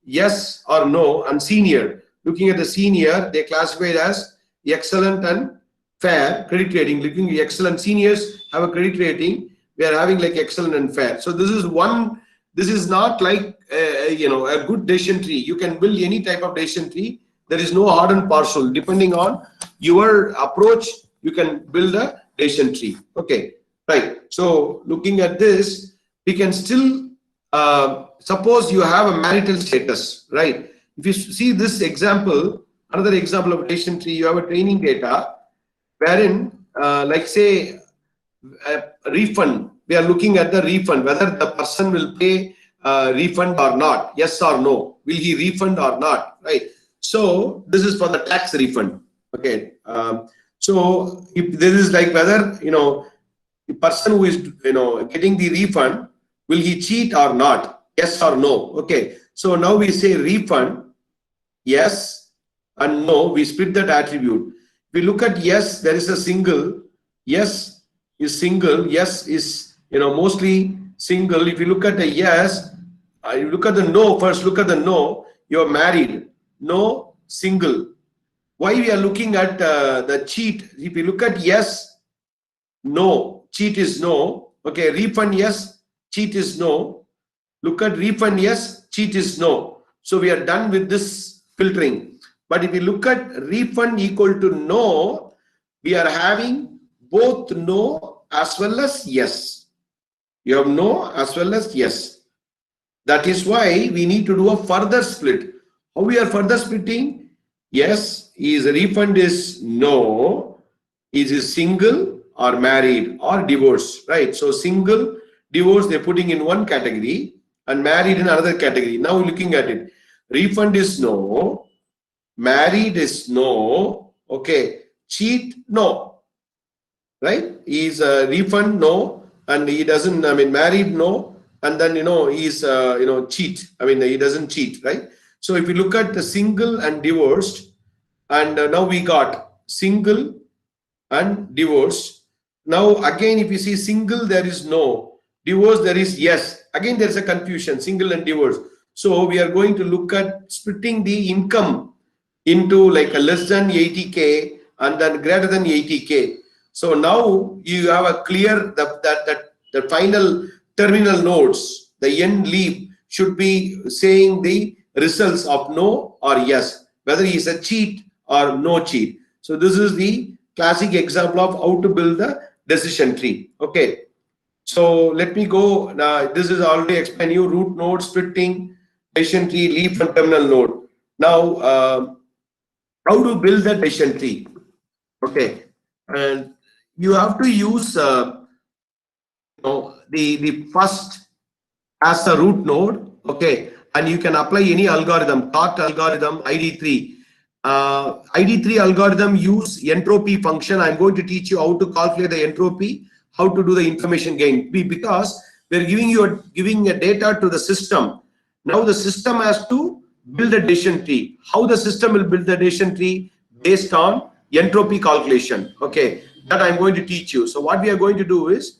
yes or no, and senior. Looking at the senior, they classify it as excellent and fair credit rating. Looking at excellent, seniors have a credit rating. We are having like excellent and fair. So this is one. This is not like a good decision tree. You can build any type of decision tree. There is no hard and partial. Depending on your approach, you can build a decision tree. Okay, right. So looking at this, we can still suppose you have a marital status, right? If you see this example, another example of a decision tree, you have a training data wherein, like say, a refund. We are looking at the refund, whether the person will pay refund or not, yes or no. Will he refund or not, right? So this is for the tax refund. Okay. So if this is like whether the person who is getting the refund, will he cheat or not? Yes or no? Okay. So now we say refund, yes and no, we split that attribute. If we look at yes, there is a single, yes is single, yes is mostly single. If you look at the yes, you look at the no first, look at the no, you're married, no, single. Why we are looking at the cheat? If you look at yes, no, cheat is no. Okay, refund yes, cheat is no. Look at refund yes, cheat is no. So we are done with this filtering. But if you look at refund equal to no, we are having both no as well as yes. You have no as well as yes. That is why we need to do a further split. How we are further splitting? Yes, is refund is no, is single or married or divorced, right? So single, divorce, they're putting in one category and married in another category. Now looking at it, refund is no, married is no, okay, cheat no, right? Is refund no, and he doesn't, married no, and then he's cheat, he doesn't cheat, right? So if you look at the single and divorced, and now we got single and divorced. Now again, if you see single, there is no, divorce, there is yes. Again, there is a confusion, single and divorce. So we are going to look at splitting the income into like a less than 80K and then greater than 80K. So now you have a clear the final terminal nodes, the end leaf should be saying the results of no or yes, whether he is a cheat or no cheat. So this is the classic example of how to build the decision tree. Okay, so let me go. Now this is already explained you, root node, splitting, decision tree, leaf and terminal node. Now how to build the decision tree? Okay, and you have to use the first as a root node. Okay, and you can apply any algorithm, CART algorithm, ID3. ID3 algorithm use entropy function. I'm going to teach you how to calculate the entropy, how to do the information gain, because we're giving a data to the system. Now the system has to build a decision tree. How the system will build the decision tree? Based on entropy calculation. Okay, that I'm going to teach you. So what we are going to do is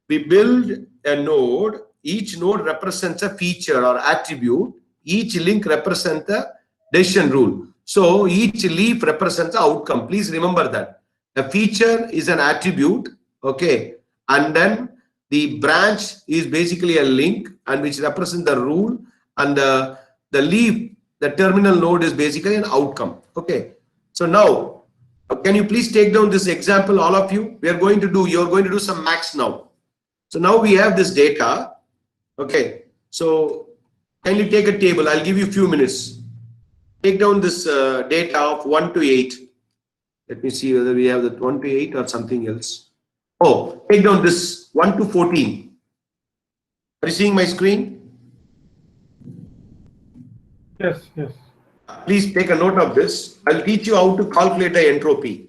we build a node. Each node represents a feature or attribute. Each link represents a decision rule. So each leaf represents an outcome. Please remember that. A feature is an attribute, okay, and then the branch is basically a link and which represents the rule, and the leaf, the terminal node, is basically an outcome. Okay. So now, can you please take down this example, all of you? You're going to do some max now. So now we have this data. Okay. So kindly take a table. I'll give you a few minutes. Take down this data of 1 to 8. Let me see whether we have that 1 to 8 or something else. Oh, take down this 1 to 14. Are you seeing my screen? Yes, yes. Please take a note of this. I'll teach you how to calculate the entropy.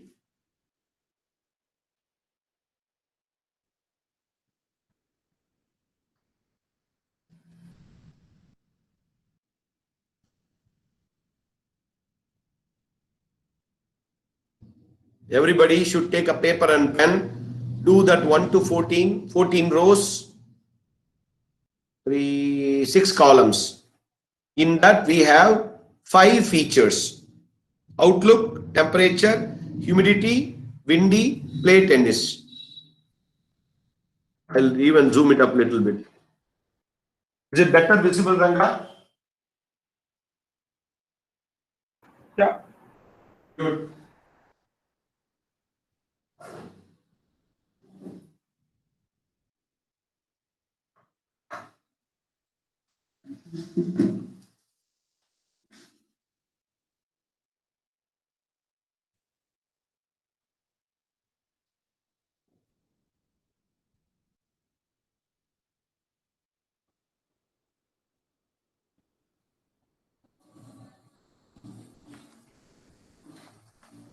Everybody should take a paper and pen. Do that 1 to 14, 14 rows, 6 columns. In that we have 5 features: outlook, temperature, humidity, windy, play tennis. I'll even zoom it up a little bit. Is it better visible, Ranga? Yeah. Good.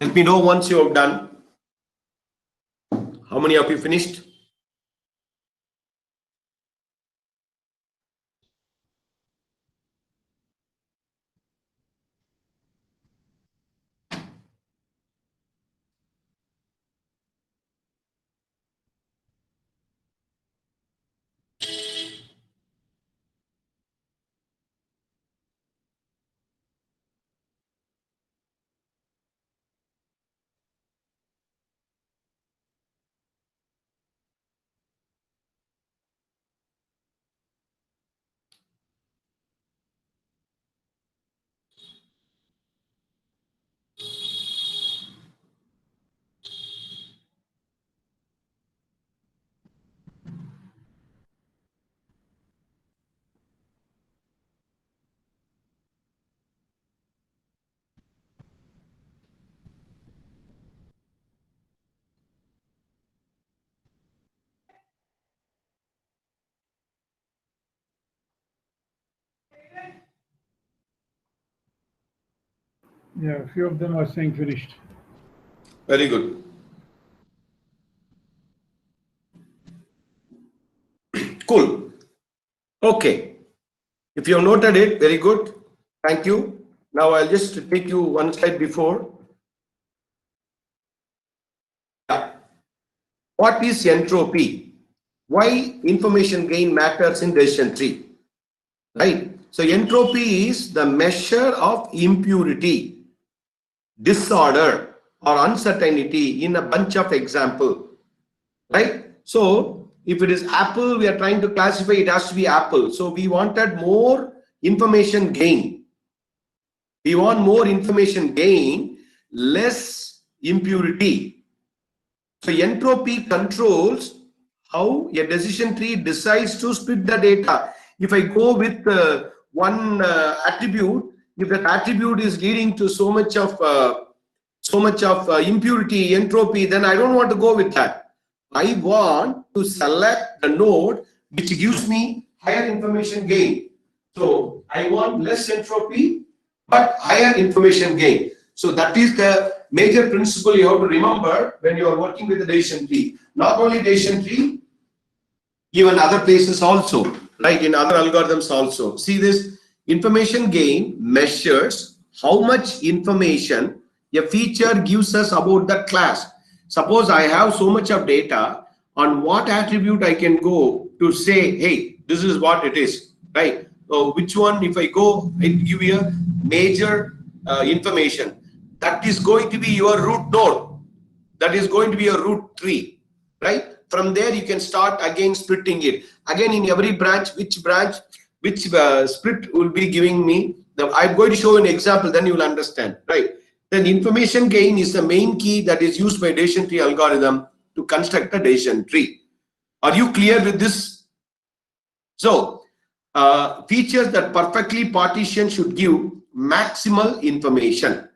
Let me know once you have done. How many of you finished? Yeah, a few of them are saying finished. Very good. Cool. Okay. If you have noted it, very good. Thank you. Now I'll just take you one slide before. Yeah. What is entropy? Why information gain matters in decision tree? Right. So entropy is the measure of impurity, disorder, or uncertainty in a bunch of example. Right. So if it is apple, we are trying to classify it has to be apple. So we wanted more information gain. We want more information gain, less impurity. So entropy controls how a decision tree decides to split the data. If I go with one attribute, if that attribute is leading to so much of impurity, entropy, then I don't want to go with that. I want to select the node which gives me higher information gain. So I want less entropy but higher information gain. So that is the major principle you have to remember when you are working with the decision tree. Not only decision tree, even other places also, right? In other algorithms also. See, this information gain measures how much information a feature gives us about the class. Suppose I have so much of data, on what attribute I can go to say, hey, this is what it is, right? So which one, if I go and give you a major information, that is going to be your root node. That is going to be your root tree, right? From there, you can start again splitting it. Again, in every branch, which split will be giving me. I'm going to show an example, then you will understand, right? Then information gain is the main key that is used by decision tree algorithm to construct a decision tree. Are you clear with this? So, features that perfectly partition should give maximal information.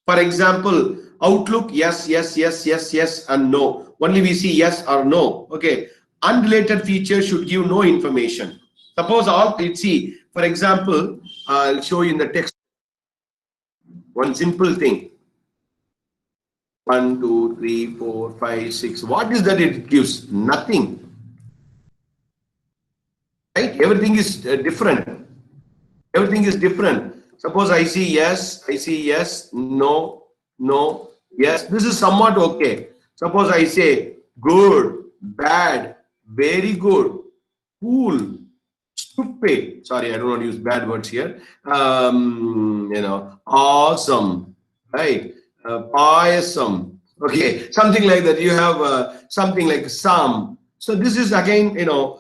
For example, Outlook, yes, yes, yes, yes, yes, and no. Only we see yes or no. Okay. Unrelated features should give no information. Suppose see, for example, I'll show you in the text one simple thing. 1, 2, 3, 4, 5, 6. What is that it gives? Nothing. Right? Everything is different. Everything is different. Suppose I see yes, no, no, yes. This is somewhat okay. Suppose I say good, bad, very good, cool, stupid. Sorry, I don't want to use bad words here. Awesome, right? Awesome. Okay, something like that. You have something like some. So this is again,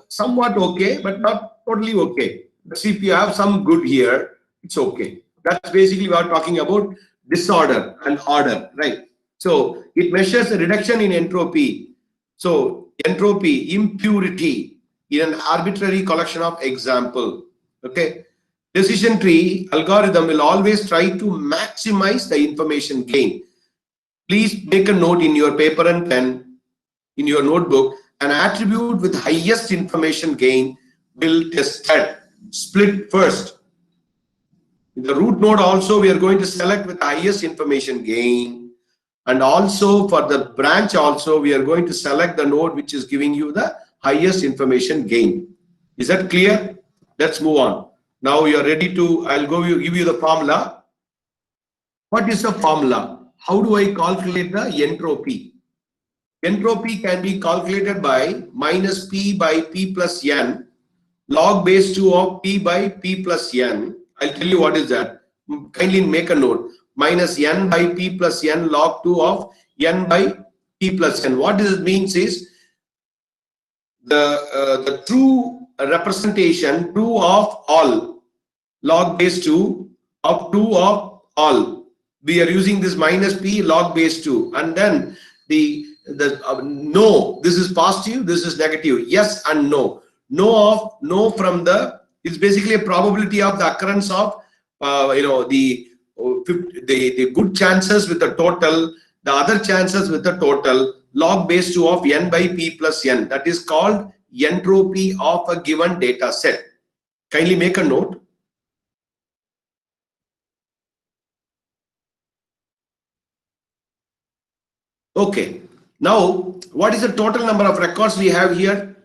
somewhat okay, but not totally okay. But see, if you have some good here, it's okay. That's basically what we're talking about disorder and order, right? So it measures the reduction in entropy. So entropy, impurity in an arbitrary collection of example. Okay. Decision tree algorithm will always try to maximize the information gain. Please make a note in your paper and pen, in your notebook, an attribute with highest information gain will tested. Split first. In the root node also, we are going to select with highest information gain. And also for the branch also, we are going to select the node which is giving you the highest information gain. Is that clear? Let's move on. Now you are ready to, I'll give you the formula. What is the formula? How do I calculate the entropy? Entropy can be calculated by minus P by P plus N, log base 2 of P by P plus N. I'll tell you what is that. Kindly make a note. Minus N by P plus N log 2 of N by P plus N. What this means is the true representation, true of all, log base 2 of 2 of all. We are using this minus P log base 2, and then the no, this is positive, this is negative, yes and no. No from the, it's basically a probability of the occurrence of the good chances with the total, the other chances with the total, log base 2 of N by P plus N. That is called entropy of a given data set. Kindly make a note. Okay. Now, what is the total number of records we have here?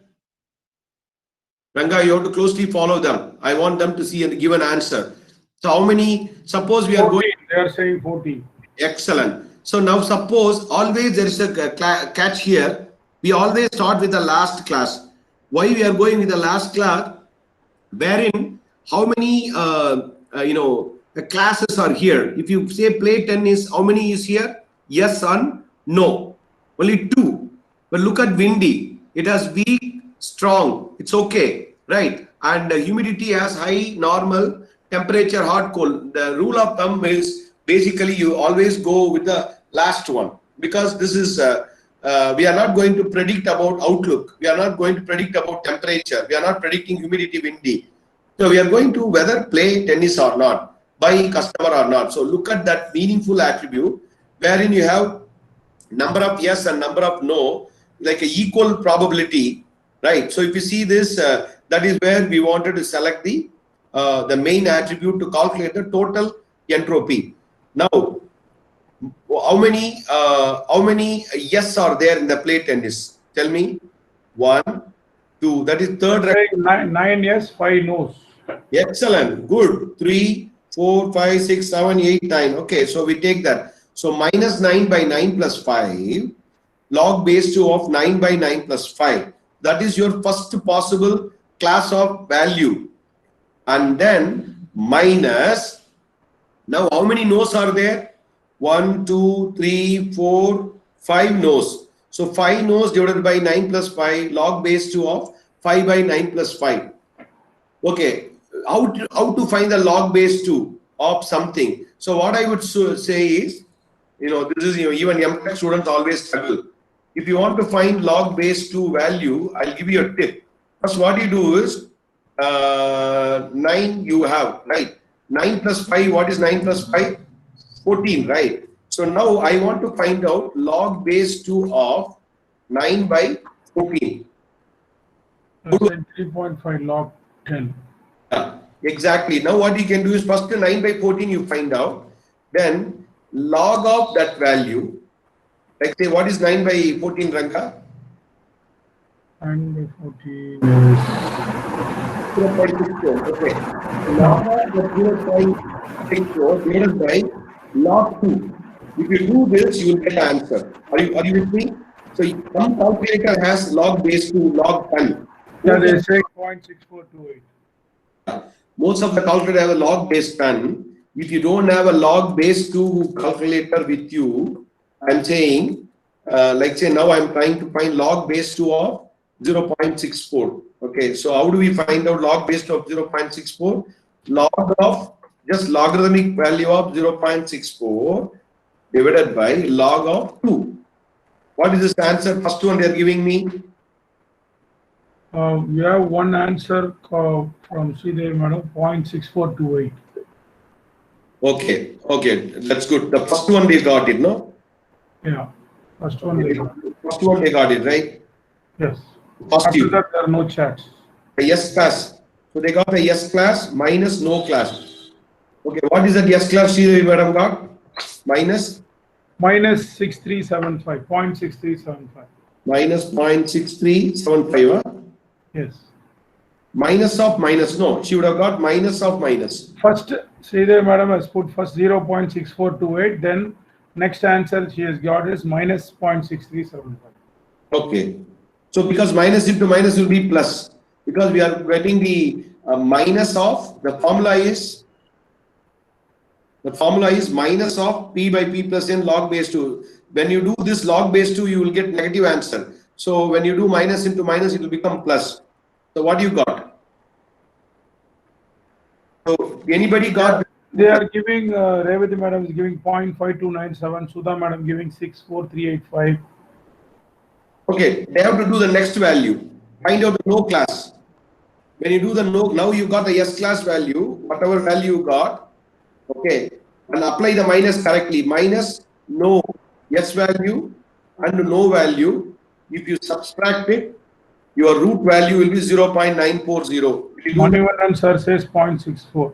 Ranga, you have to closely follow them. I want them to see and give an answer. So how many, suppose we are 14, going, they are saying 14. excellent. So now suppose always there is a catch here. We always start with the last class. Why we are going with the last class? Wherein how many, the classes are here. If you say play tennis, how many is here? Yes and no. Only 2. But look at windy. It has weak, strong. It's okay, right? And humidity has high, normal, temperature, hot, cold. The rule of thumb is basically you always go with the last one, because this is we are not going to predict about outlook. We are not going to predict about temperature. We are not predicting humidity, windy. So we are going to whether play tennis or not, buy customer or not. So look at that meaningful attribute wherein you have number of yes and number of no, like a equal probability, right? So if you see this, that is where we wanted to select the main attribute to calculate the total entropy. Now, how many yes are there in the play tennis? Tell me. 1, 2. That is third. Nine yes, 5 no's. Excellent. Good. 3, 4, 5, 6, 7, 8, 9. Okay, so we take that. So minus 9 by 9 plus 5, log base 2 of 9 by 9 plus 5. That is your first possible class of value. And then minus, now how many no's are there? 1, 2, 3, 4, 5 no's. So 5 no's divided by 9 plus 5, log base 2 of 5 by 9 plus 5. Okay, how to find the log base 2 of something? So what I would say is, this is, even MTech students always struggle. If you want to find log base 2 value, I'll give you a tip. First, what you do is, 9 you have, right? 9 plus 5, what is 9 plus 5? 14, right? So now I want to find out log base 2 of 9 by 14. 3.5 log 10. Yeah, exactly. Now what you can do is first 9 by 14 you find out, then log of that value. Like say, what is 9 by 14, Ranga? 9 by 14 0.64. Okay. Log of the 0.64 divided by log 2. If you do this, you will get the answer. Are you with me? So some calculator has log base 2, log 10. Yeah, they say 0.6428. Most of the calculator have a log base 10. If you don't have a log base 2 calculator with you, I'm saying, like say now I'm trying to find log base 2 of 0.64. Okay, so how do we find out log base 2 of 0.64? Log of just logarithmic value of 0.64 divided by log of 2. What is this answer? First one they are giving me. We have one answer from Sridhar Madam, 0.6428. Okay, that's good. The first one they got it, no? Yeah, first one they got. First one they got it, right? Yes. Positive. After that, there are no chats. A yes class. So they got a yes class minus no class. Okay, what is that yes class Sridhar Madam got? Minus 6375, 0.6375. minus 0.6375. Huh? Yes. Minus of minus. No, she would have got minus of minus. First, Sridhar Madam has put first 0.6428, then next answer she has got is minus 0.6375. Okay. So because minus into minus will be plus. Because we are getting the minus of, the formula is minus of p by p plus n log base 2. When you do this log base 2, you will get negative answer. So when you do minus into minus, it will become plus. So what you got? So anybody got? They are giving, Revati Madam is giving 0.5297, Sudha Madam giving 64385. Okay, they have to do the next value. Find out the no class. When you do the no, now you got the yes class value, whatever value you got, okay, and apply the minus correctly. Minus no yes value and no value. If you subtract it, your root value will be 0.940. Manivandan sir says 0.64.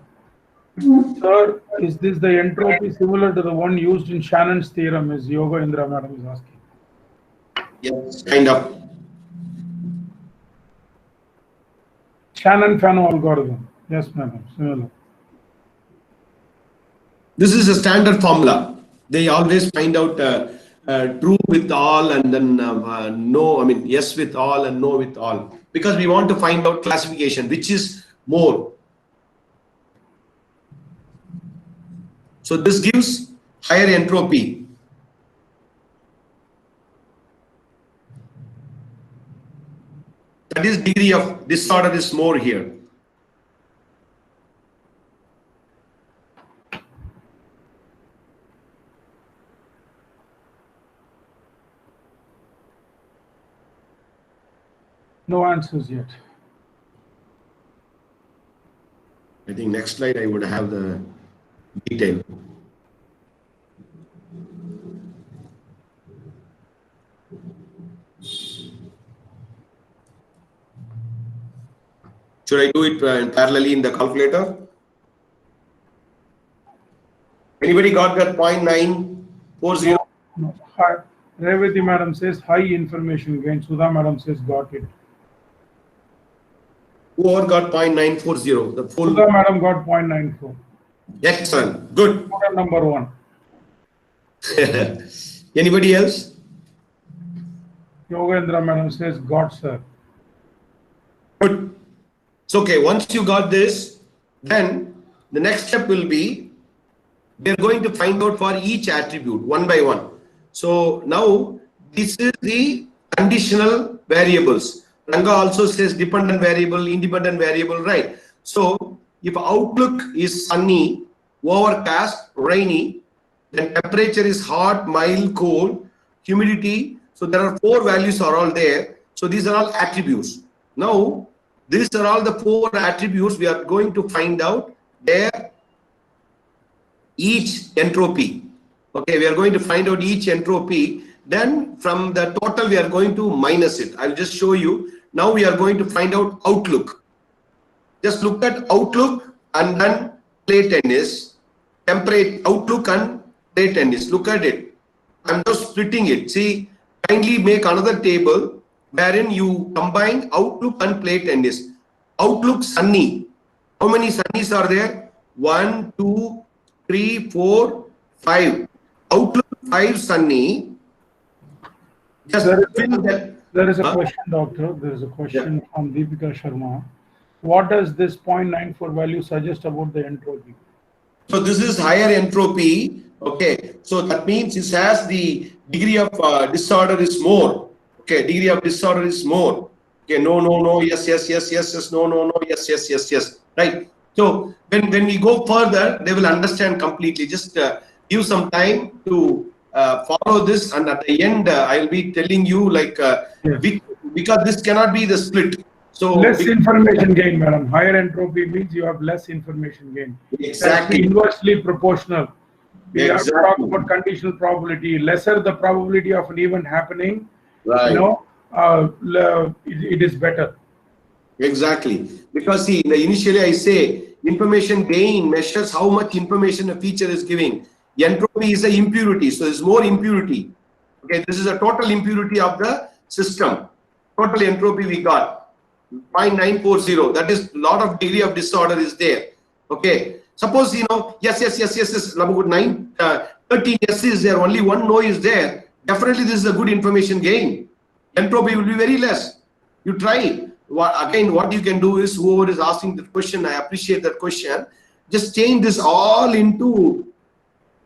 Sir, is this the entropy similar to the one used in Shannon's theorem, as Yoga Indra Madam is asking? Yes, kind of. Shannon-Fano algorithm. Yes, madam. Similar. This is a standard formula. They always find out true with all and then no, I mean, yes with all and no with all. Because we want to find out classification, which is more. So this gives higher entropy. That is degree of disorder is more here. No answers yet. I think next slide I would have the detail. Should I do it parallelly in the calculator? Anybody got that 0.940? No. Hi. Revati madam says high information gain. Sudha madam says got it. Who all got 0.940? The full. Sudha madam got 0.94. Excellent. Good. Student number 1. Anybody else? Yogendra madam says got, sir. Good. It's okay. Once you got this, then the next step will be we're going to find out for each attribute one by one. So now this is the conditional variables. Ranga also says dependent variable, independent variable, right? So if outlook is sunny, overcast, rainy, then temperature is hot, mild, cold, humidity. So there are 4 values are all there. So these are all attributes. Now these are all the 4 attributes we are going to find out their each entropy. Okay, we are going to find out each entropy. Then from the total we are going to minus it. I'll just show you. Now we are going to find out outlook. Just look at outlook and then play tennis. Temperature, outlook and play tennis. Look at it. I'm just splitting it. See, kindly make another table wherein you combine outlook and play tennis. Outlook sunny. How many sunnies are there? 1, 2, 3, 4, 5. Outlook 5 sunny. Just There is a question, doctor. There is a question from Deepika Sharma. What does this 0.94 value suggest about the entropy? So this is higher entropy. Okay, so that means it has the degree of disorder is more. Okay, degree of disorder is more. Okay, no, no, no, yes, yes, yes, yes, yes, no, no, no, yes, yes, yes, yes. Right. So when we go further, they will understand completely. Just give some time to follow this, and at the end, I'll be telling you like because this cannot be the split. So less information gain, madam. Higher entropy means you have less information gain. Exactly. That's inversely proportional. We have to talk about conditional probability. Lesser the probability of an event happening, right. You know, it is better. Exactly. Because see, initially I say information gain measures how much information a feature is giving. Entropy is an impurity, so there's more impurity. Okay, this is a total impurity of the system. Total entropy we got 0.940. That is a lot of degree of disorder is there. Okay. Suppose yes, 13 yes is there, only 1 no is there. Definitely this is a good information gain. Entropy will be very less. You try. Again, what you can do is whoever is asking the question, I appreciate that question. Just change this all into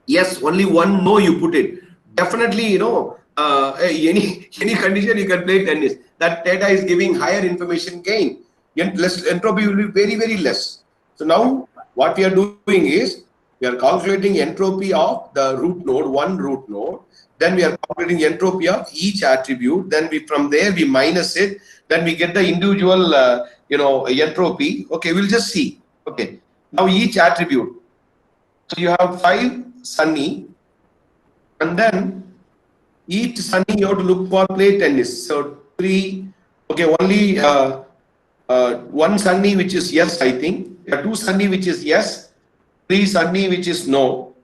yes, only 1 no you put it. Definitely, any condition you can play tennis. That data is giving higher information gain. Entropy will be very, very less. So now what we are doing is we are calculating entropy of the root node, one root node. Then we are calculating entropy of each attribute. Then from there we minus it. Then we get the individual, entropy. Okay, we'll just see. Okay, now each attribute. So you have 5 sunny, and then each sunny you have to look for play tennis. So 3. Okay, only 1 sunny which is yes, I think. 2 sunny which is yes, 3 sunny which is no.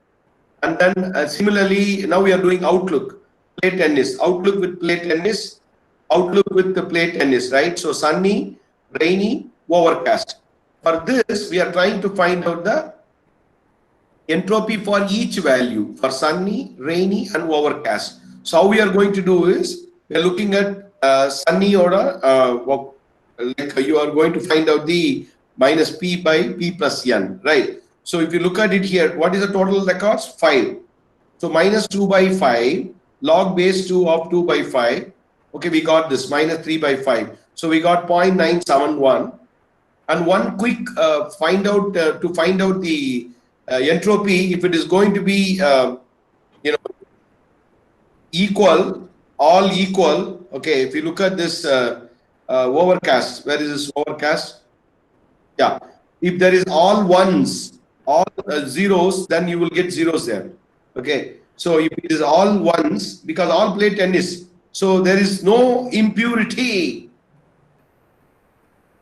And then similarly, now we are doing outlook. play tennis, outlook with play tennis, outlook with the play tennis, right? So sunny, rainy, overcast. For this, we are trying to find out the entropy for each value for sunny, rainy, and overcast. So how we are going to do is we are looking at sunny order. Like you are going to find out the minus p by p plus n, right? So if you look at it here, what is the total records? 5. So minus 2 by 5 log base 2 of 2 by 5. Okay, we got this minus 3 by 5. So we got 0.971. And one quick to find out the entropy, if it is going to be equal, all equal. Okay, if you look at this overcast, where is this overcast? Yeah, if there is all ones, all zeros, then you will get zeros there. Okay, so if it is all ones, because all play tennis, so there is no impurity.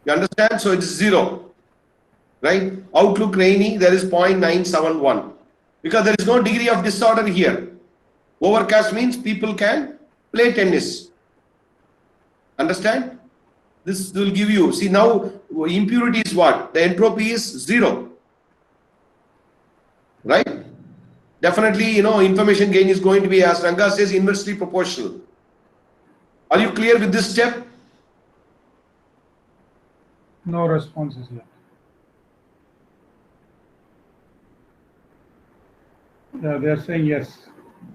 You understand? So it is 0, right? Outlook rainy, there is 0.971 because there is no degree of disorder here. Overcast means people can play tennis. Understand? This will give you, see now impurity is what? The entropy is 0, right? Definitely, information gain is going to be, as Ranga says, inversely proportional. Are you clear with this step? No responses yet. Yeah, they are saying yes.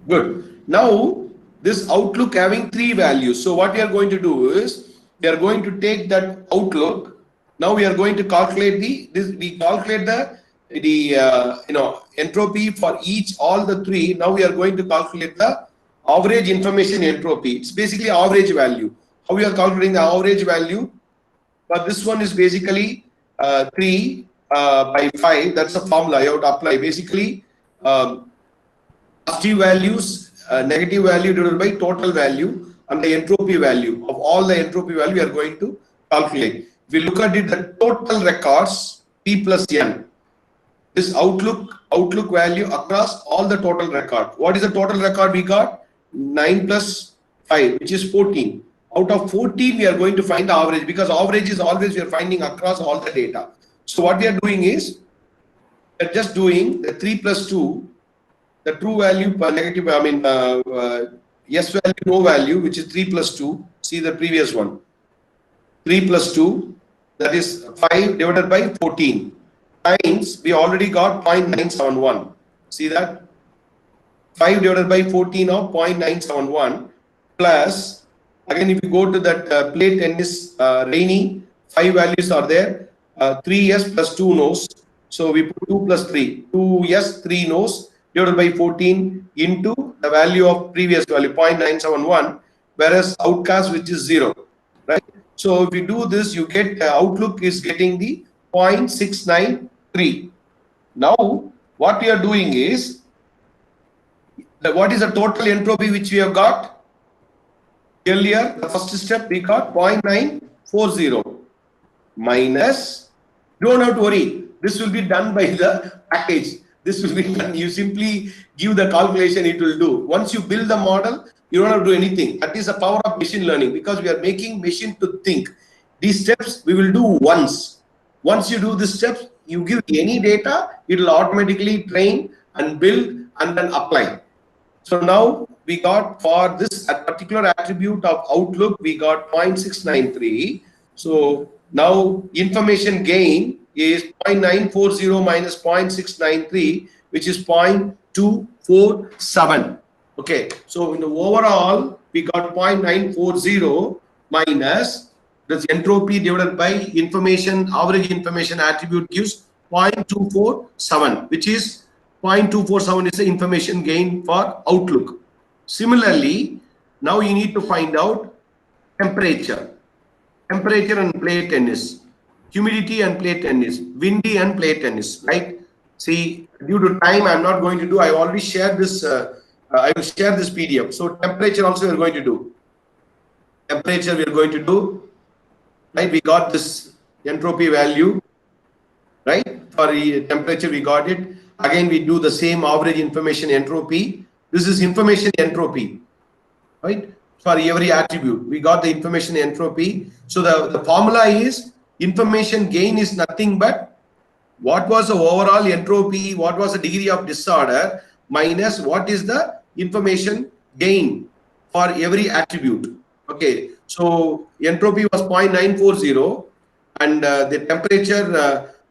Good. Now, this outlook having 3 values. So what we are going to do is, we are going to take that outlook. Now we are going to calculate we calculate the entropy for all the 3. Now we are going to calculate the average information entropy. It's basically average value. How we are calculating the average value? But this one is basically 3 by 5. That's the formula you have to apply. Basically, positive values, negative value divided by total value, and the entropy value of all the entropy value we are going to calculate. If we look at it, the total records p plus n. This outlook value across all the total record. What is the total record we got? 9 plus 5, which is 14. Out of 14, we are going to find the average, because average is always we are finding across all the data. So what we are doing is, we are just doing the 3 plus 2, the true value per negative, yes value, no value, which is 3 plus 2. See the previous one. 3 plus 2, that is 5 divided by 14. Times, we already got 0.971. See that? 5 divided by 14 of 0.971 plus, again if you go to that play tennis rainy, 5 values are there. 3 yes plus 2 no's. So we put 2 plus 3. 2 yes, 3 no's divided by 14 into the value of previous value 0.971, whereas outcast, which is 0, right? So if you do this, you get outlook is getting the 0.693. Now what we are doing is, what is the total entropy which we have got? Earlier, the first step we got 0.940 minus, don't have to worry, this will be done by the package. This will be done. You simply give the calculation, it will do. Once you build the model, you don't have to do anything. That is the power of machine learning, because we are making machine to think. These steps we will do once. Once you do these steps, you give any data, it will automatically train and build and then apply. So now we got, for this particular attribute of outlook, we got 0.693. So now information gain is 0.940 minus 0.693, which is 0.247. Okay, so in the overall, we got 0.940 minus this entropy divided by average information attribute gives 0.247, which is 0.247 is the information gain for outlook. Similarly, now you need to find out temperature and play tennis, humidity and play tennis, windy and play tennis, right? See, due to time, I'm not going to do. I already shared this. I will share this PDF. So temperature also we are going to do. Temperature we are going to do, right? We got this entropy value, right? For the temperature we got it. Again, we do the same average information entropy. This is information entropy. right? For every attribute, we got the information entropy. So the formula is information gain is nothing but what was the overall entropy, what was the degree of disorder, minus what is the information gain for every attribute. Okay, so entropy was 0.940 and the temperature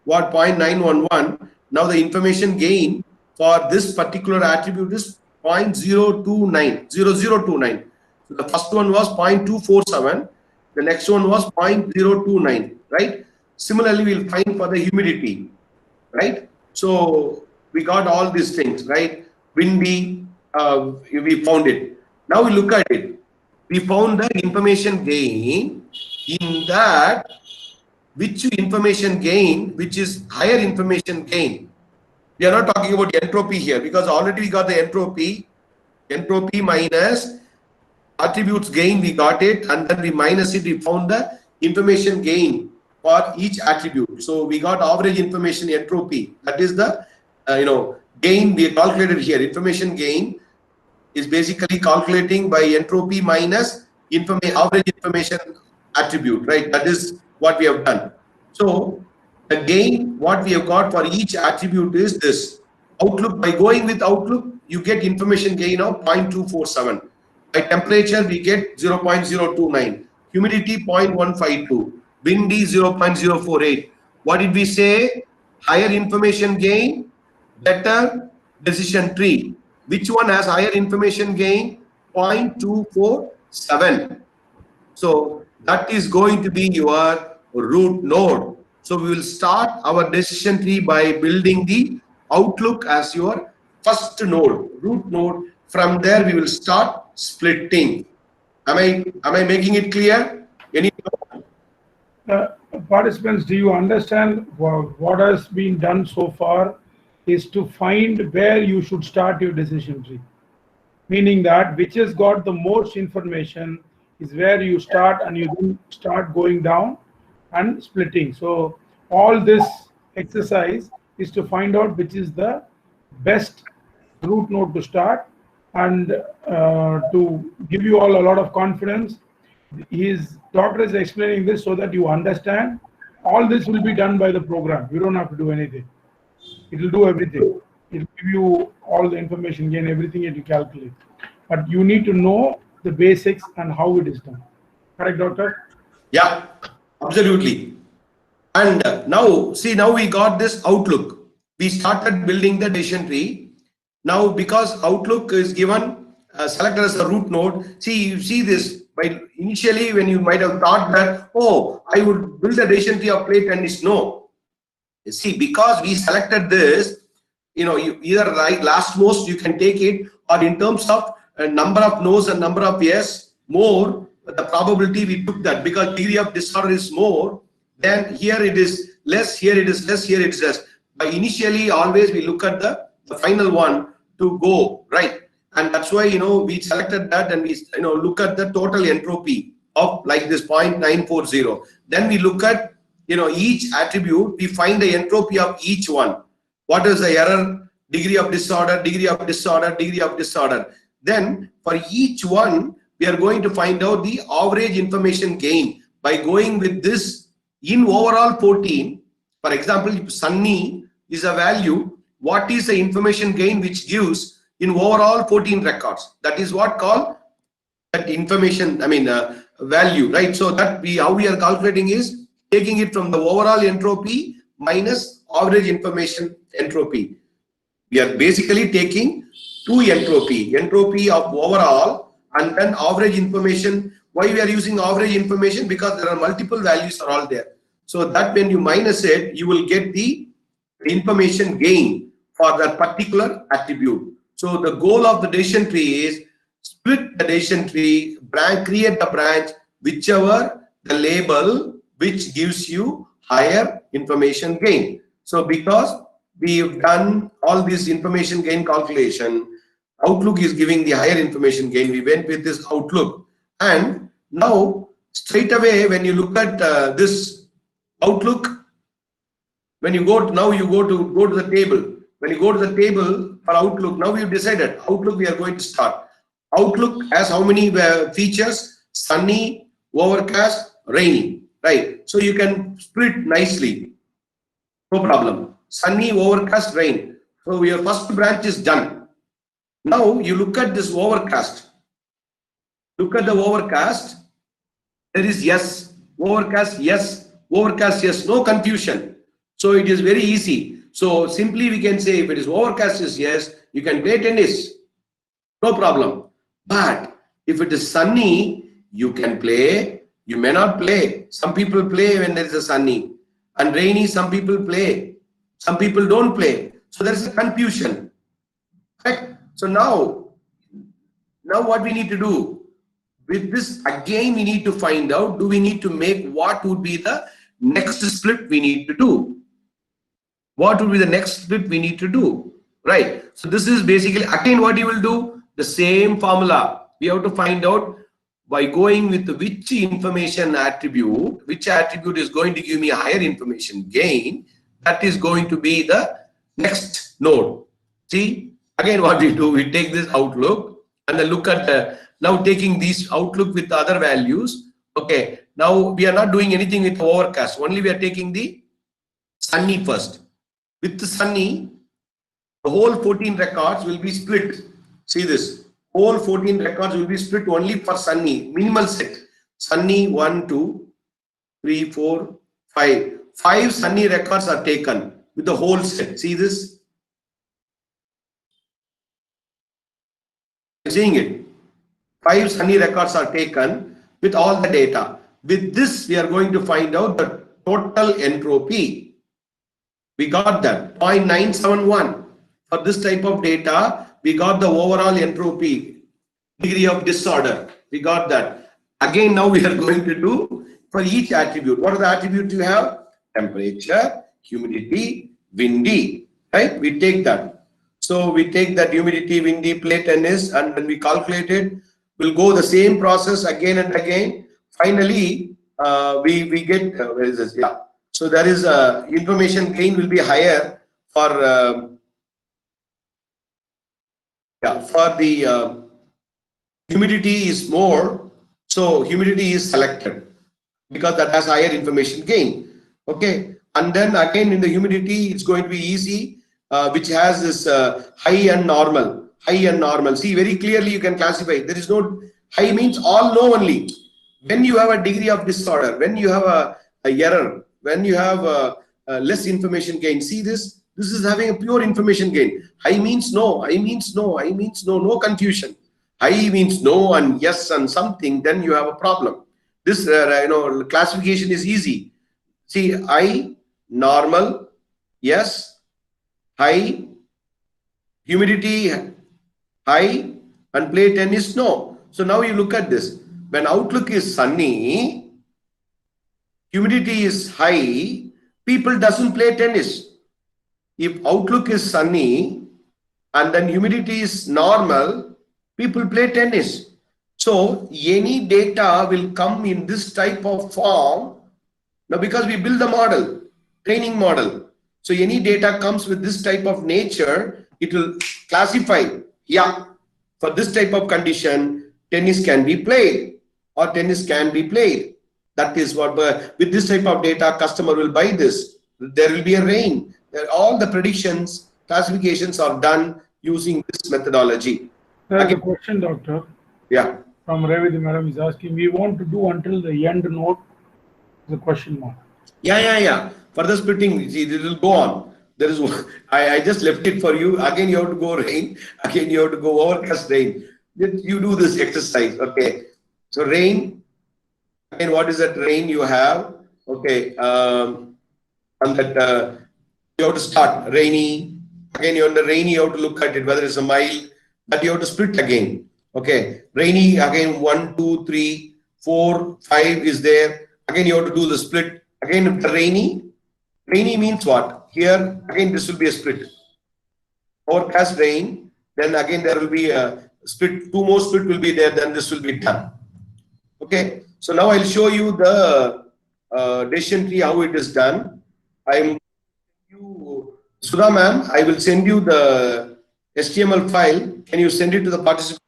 was 0.911. Now the information gain for this particular attribute is 0.029. So the first one was 0.247, the next one was 0.029, right? Similarly, we'll find for the humidity, right? So we got all these things, right? Windy, we found it. Now we look at it. We found the information gain in that which information gain, which is higher information gain. We are not talking about entropy here because already we got the entropy minus attributes gain, we got it, and then we minus it, we found the information gain for each attribute. So we got average information entropy. That is the gain we calculated here. Information gain is basically calculating by entropy minus average information attribute, right? That is what we have done. So the gain what we have got for each attribute is this. Outlook, by going with outlook, you get information gain of 0.247. By temperature, we get 0.029. Humidity 0.152. Windy 0.048. What did we say? Higher information gain, better decision tree. Which one has higher information gain? 0.247. So that is going to be your root node. So we will start our decision tree by building the outlook as your first node, root node. From there we will start splitting. Am I making it clear? Any participants, do you understand what has been done so far is to find where you should start your decision tree, meaning that which has got the most information is where you start, and you then start going down and splitting. So all this exercise is to find out which is the best root node to start, and to give you all a lot of confidence, his doctor is explaining this so that you understand all this will be done by the program. You don't have to do anything. It will do everything. It will give you all the information, gain everything it will calculate. But you need to know the basics and how it is done. Correct, doctor? Yeah, absolutely. And now, see, now we got this outlook. We started building the decision tree. Now, because outlook is given, selected as a root node, see, you see this. By initially, when you might have thought that, oh, I would build a decision tree of plate tennis. No. You see, because we selected this, you either right last most you can take it, or in terms of number of no's and number of yes, more the probability we took that, because degree of disorder is more, then here it is less, here it is less, here it is less. By initially always we look at the final one to go right, and that's why we selected that, and we look at the total entropy of like this 0.940. Then we look at each attribute, we find the entropy of each one. What is the error, degree of disorder, degree of disorder, degree of disorder. Then for each one we are going to find out the average information gain by going with this in overall 14. For example, if sunny is a value, what is the information gain which gives in overall 14 records? That is what called that information, value, right? So that how we are calculating is taking it from the overall entropy minus average information entropy. We are basically taking two entropy of overall and then average information. Why we are using average information? Because there are multiple values are all there. So that when you minus it, you will get the information gain for that particular attribute. So the goal of the decision tree is split the decision tree, create the branch, whichever the label which gives you higher information gain. So because we've done all this information gain calculation, outlook is giving the higher information gain. We went with this outlook, and now straight away when you look at this outlook, when you go to, now you go to the table. When you go to the table for outlook, now we've decided outlook we are going to start. Outlook has how many features? Sunny, overcast, rainy, right? So you can split nicely, no problem. Sunny, overcast, rain. So your first branch is done. Now you look at this overcast. Look at the overcast. There is yes, overcast, yes, overcast, yes, no confusion. So it is very easy. So simply we can say if it is overcast is yes, you can play tennis, no problem. But if it is sunny, you can play, you may not play. Some people play when there is a sunny, and rainy, some people play, some people don't play. So there is a confusion. Right? So now what we need to do? With this, again, we need to find out, do we need to make, what would be the next split we need to do? What would be the next split we need to do? Right. So this is basically, again, what you will do? The same formula. We have to find out by going with which information attribute, which attribute is going to give me a higher information gain. That is going to be the next node. See, again, what we do, we take this outlook and then look at the, now taking these outlook with the other values. Okay, now we are not doing anything with overcast, only we are taking the sunny first. With the sunny, the whole 14 records will be split. See this, whole 14 records will be split only for sunny, minimal set. Sunny 1, 2, 3, 4, 5. 5 sunny records are taken with the whole set. See this? Seeing it? 5 sunny records are taken with all the data. With this, we are going to find out the total entropy. We got that 0.971. For this type of data, we got the overall entropy, degree of disorder. We got that. Again, now we are going to do for each attribute. What are the attributes you have? Temperature, humidity, windy. Right? We take that. So we take that humidity, windy, play tennis, and when we calculate it, we'll go the same process again and again. Finally, we get where is this? Yeah. So there is information gain will be higher for for the humidity is more. So humidity is selected because that has higher information gain. Okay, and then again in the humidity it's going to be easy, which has this high and normal. High and normal. See, very clearly you can classify. There is no high means all low only. When you have a degree of disorder, when you have a error, when you have less information gain. See this? This is having a pure information gain. High means no. High means no. High means no. No confusion. High means no and yes and something. Then you have a problem. This classification is easy. See, high, normal, yes, high, humidity, high, and play tennis, no. So now you look at this. When outlook is sunny, humidity is high, people doesn't play tennis. If outlook is sunny and then humidity is normal, people play tennis. So any data will come in this type of form. Now because we build the model, training model. So any data comes with this type of nature, it will classify. Yeah, for this type of condition, tennis can be played or tennis can be played. That is what, with this type of data, customer will buy this. There will be a rain. All the predictions, classifications are done using this methodology. There's a question, doctor. Yeah. From Revati madam is asking, we want to do until the end node, the question mark. Yeah. Further splitting, see, it will go on. There is, I just left it for you. Again, you have to go rain. Again, you have to go overcast rain. You do this exercise. Okay. So rain. Again, what is that rain you have? Okay. And that you have to start rainy. Again, you're on the rainy. You have to look at it whether it's a mild. That you have to split again. Okay. Rainy again 1, 2, 3, 4, 5 is there. Again, you have to do the split. Again, the rainy. Rainy means what? Here, again, this will be a split. Overcast rain. Then again, there will be a split. 2 more split will be there. Then this will be done. Okay. So now I'll show you the decision tree, how it is done. Sudha ma'am, I will send you the HTML file. Can you send it to the participants?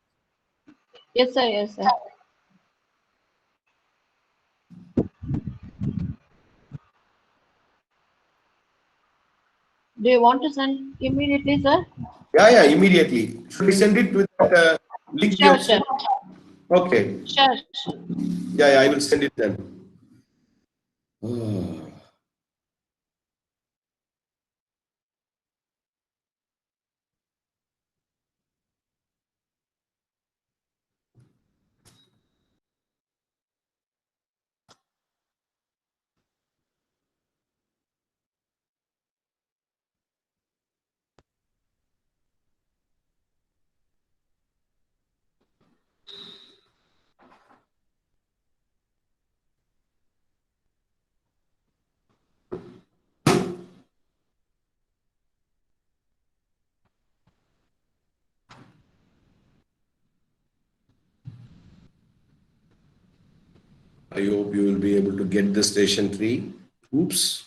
Yes, sir. Yes, sir. Do you want to send immediately, sir? Yeah, immediately. Should we send it with that link you Sure, have sent? sure. Okay. Sure. Yeah, I will send it then. Ah. I hope you will be able to get this station 3. Oops.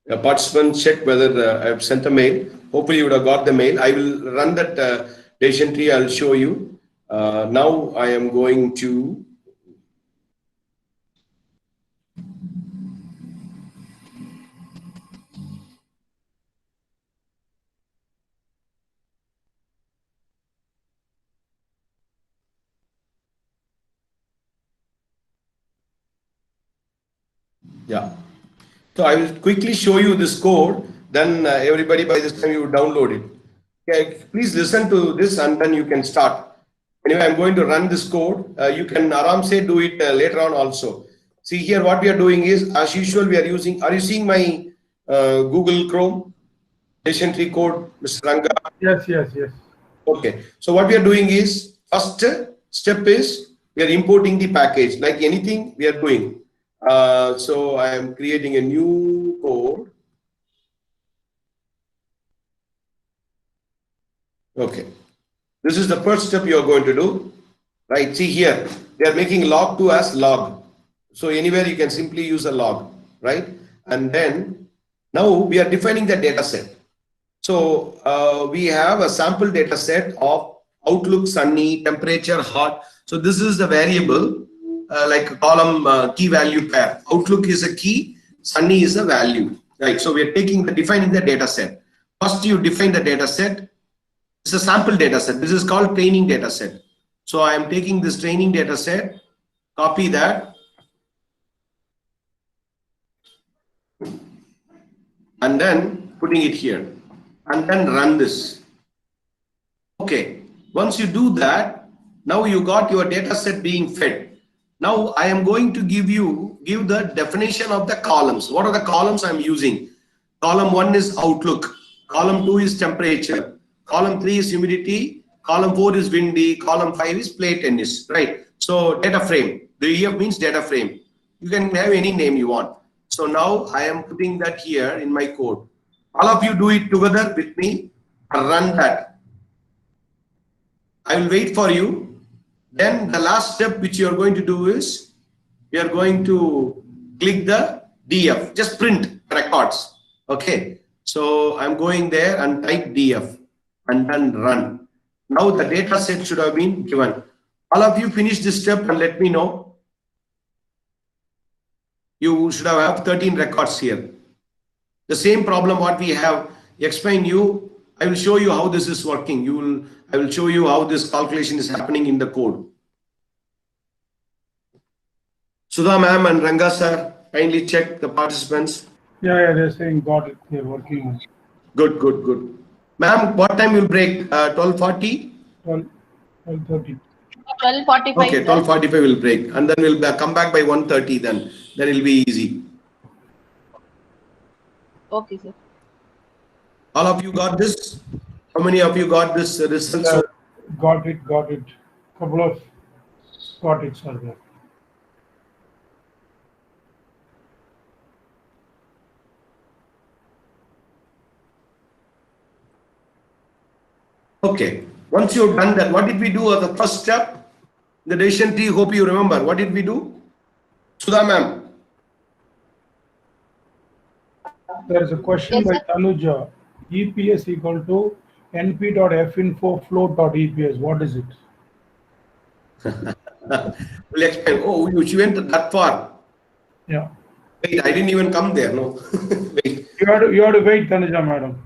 Participants, check whether I have sent a mail. Hopefully you would have got the mail. I will run that station 3. I'll show you. Now I am going to yeah. So I will quickly show you this code. Then everybody by this time you would download it. Okay, please listen to this and then you can start. Anyway, I'm going to run this code. You can aram say do it later on also. See here what we are doing is as usual we are using. Are you seeing my Google Chrome station 3 code, Mr. Ranga? Yes, yes, yes. Okay. So what we are doing is first step is we are importing the package like anything we are doing. So I am creating a new code. Okay. This is the first step you are going to do. Right. See here, they are making log2 as log. So anywhere you can simply use a log, right? And then now we are defining the data set. So we have a sample data set of outlook, sunny, temperature, hot. So this is the variable like a column key value pair. Outlook is a key, sunny is a value, right? So we are defining the data set. First you define the data set. It's a sample data set. This is called training data set. So I am taking this training data set, copy that, and then putting it here, and then run this. Okay, once you do that, now you got your data set being fed. Now I am going to give the definition of the columns. What are the columns I'm using? Column 1 is outlook, column 2 is temperature, column 3 is humidity, column 4 is windy, column 5 is play tennis, right? So data frame, the EF means data frame. You can have any name you want. So now I am putting that here in my code. All of you do it together with me and run that. I will wait for you. Then the last step which you are going to do is we are going to click the DF, just print records. Okay, so I'm going there and type DF and then run. Now the data set should have been given. All of you finish this step and let me know. You should have 13 records here. The same problem what we have explained you. I will show you how this is working. I will show you how this calculation is happening in the code. Sudha ma'am and Ranga sir, kindly check the participants. Yeah, they're saying got it. They're working on it. Good. Ma'am, what time will break? 12:40? 12:30. 12:45. Okay, 12:45 will break. And then we'll come back by 1:30 then. Then it'll be easy. Okay, sir. All of you got this? How many of you got this result? Got it. Couple of got it, sir. There. Okay. Once you've done that, what did we do as the first step? The decision tree, hope you remember. What did we do? Sudha ma'am. There is a question Yes, by sir. Tanuja. EPS equal to np.finfo float.eps. What is it? We'll explain. Oh, she went that far. Yeah. Wait, I didn't even come there. No. Wait. You have to wait, Tanuja madam.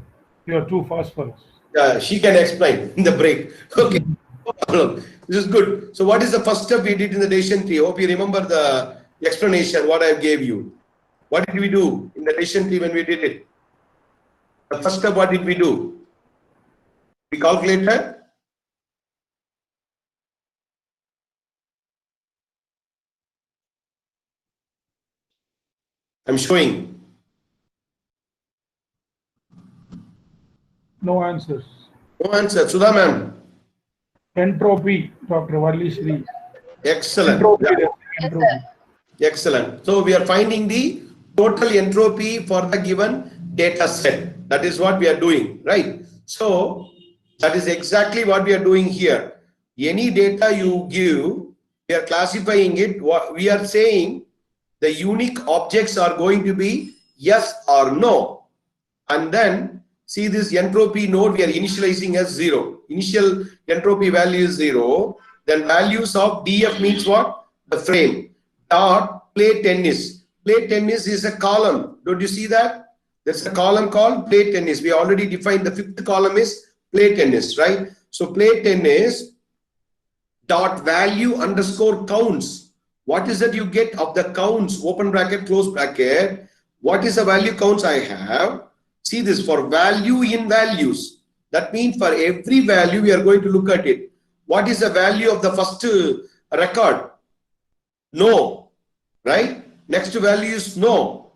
You are too fast for us. She can explain in the break. Okay. No problem. This is good. So what is the first step we did in the decision tree? Hope you remember the explanation what I gave you. What did we do in the decision tree when we did it? The first step, what did we do? We calculated. I'm showing. No answers. No answer. Sudha ma'am. Entropy, Dr. Valli Shri. Excellent. Entropy. Yeah. Entropy. Excellent. So we are finding the total entropy for the given data set. That is what we are doing, right? So that is exactly what we are doing here. Any data you give, we are classifying it. We are saying the unique objects are going to be yes or no. And then see this entropy node, we are initializing as 0. Initial entropy value is 0. Then values of df means what? The frame. Dot play tennis. Play tennis is a column. Don't you see that? There's a column called play tennis. We already defined the 5th column is play tennis, right? So play tennis dot value underscore counts. What is that you get of the counts? Open bracket, close bracket. What is the value counts I have? See this for value in values. That means for every value we are going to look at it. What is the value of the first record? No, right? Next value is no.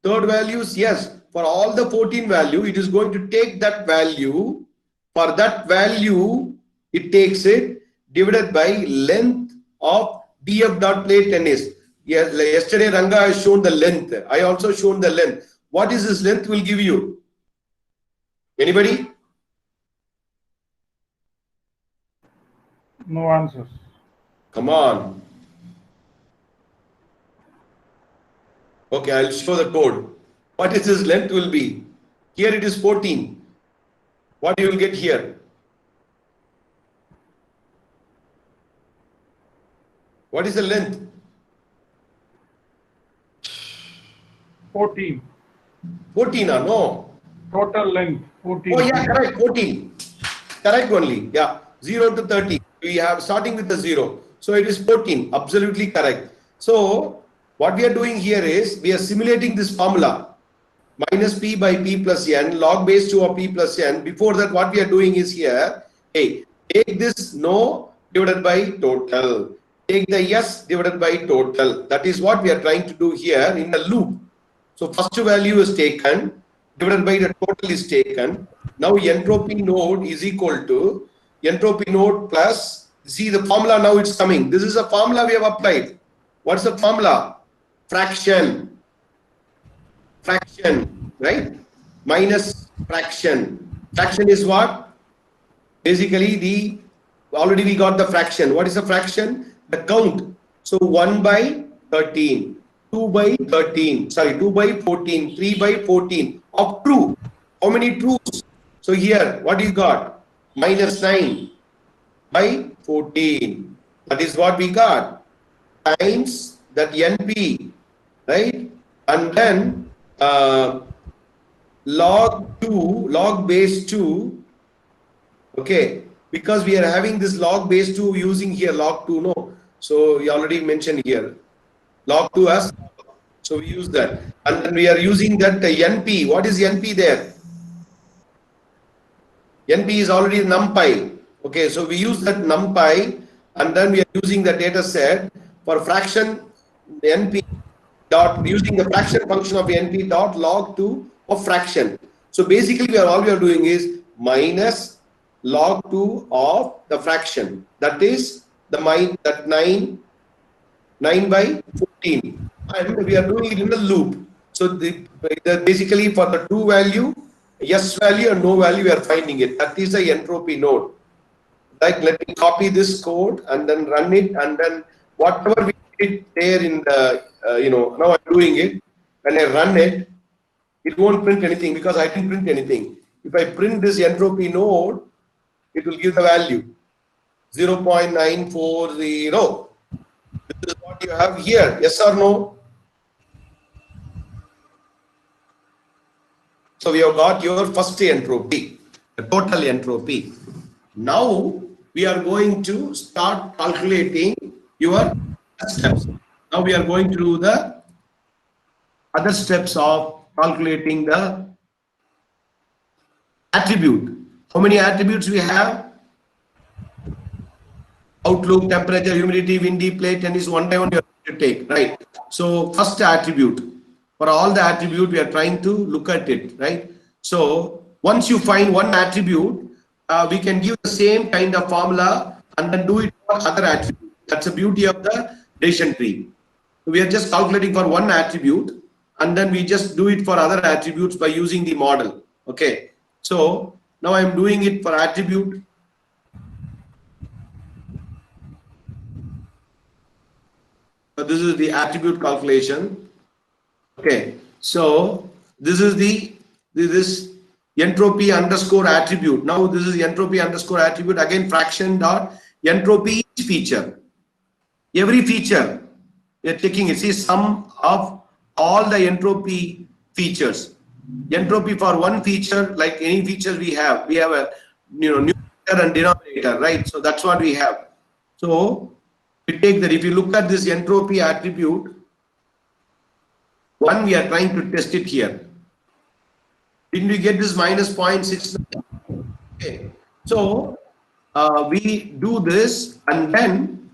Third value is yes. For all the 14 value, it is going to take that value. For that value, it takes it divided by length of df dot play tennis. Yes, yesterday Ranga has shown the length. I also shown the length. What is this length will give you? Anybody? No answers. Come on. Okay, I'll show the code. What is this length will be? Here it is 14. What you will get here? What is the length? 14. 14 or no? Total length. 14. Oh yeah, correct, 14. Correct only. Yeah, 0 to 30. We have starting with the 0. So it is 14. Absolutely correct. So what we are doing here is we are simulating this formula. Minus p by p plus n, log base 2 of p plus n. Before that, what we are doing is here, hey, take this no divided by total. Take the yes divided by total. That is what we are trying to do here in the loop. So first value is taken, divided by the total is taken. Now entropy node is equal to entropy node plus, see the formula now it's coming. This is a formula we have applied. What's the formula? Fraction. Fraction, right? Minus fraction. Fraction is what? Basically already we got the fraction. What is the fraction? The count. So 1 by 13, 2 by 13, sorry, 2 by 14, 3 by 14 of true. How many truths? So here, what you got? Minus 9 by 14. That is what we got. Times that NP, right? And then log base 2, okay, because we are having this log base 2 using here log 2, no, so we already mentioned here log 2 as, so we use that, and then we are using that NP. What is NP there? NP is already numpy, okay, so we use that numpy, and then we are using the data set for fraction NP dot using the fraction function of NP dot log 2 of fraction. So basically all we are doing is minus log 2 of the fraction, that is the 9 by 14, and we are doing it in the loop. So basically for the true value, yes value and no value we are finding it. That is the entropy node. Like, let me copy this code and then run it, and then whatever we did there in the now I'm doing it. When I run it, it won't print anything because I didn't print anything. If I print this entropy node, it will give the value. 0.940. This is what you have here. Yes or no? So we have got your first entropy, the total entropy. Now we are going to start calculating your steps. Now we are going to do the other steps of calculating the attribute. How many attributes we have? Outlook, temperature, humidity, windy, plate, tennis, one by one you have to take, right? So first attribute. For all the attribute, we are trying to look at it, right? So once you find one attribute, we can give the same kind of formula and then do it for other attributes. That's the beauty of the decision tree. We are just calculating for one attribute and then we just do it for other attributes by using the model. Okay. So now I'm doing it for attribute. So this is the attribute calculation. Okay. So this is this entropy underscore attribute. Now this is entropy underscore attribute, again fraction dot entropy each feature. Every feature we are taking it. See, sum of all the entropy features. Entropy for one feature, like any feature we have a numerator and denominator, right? So that's what we have. So we take that. If you look at this entropy attribute, one we are trying to test it here. Didn't we get this minus 0.69? Okay. So we do this and then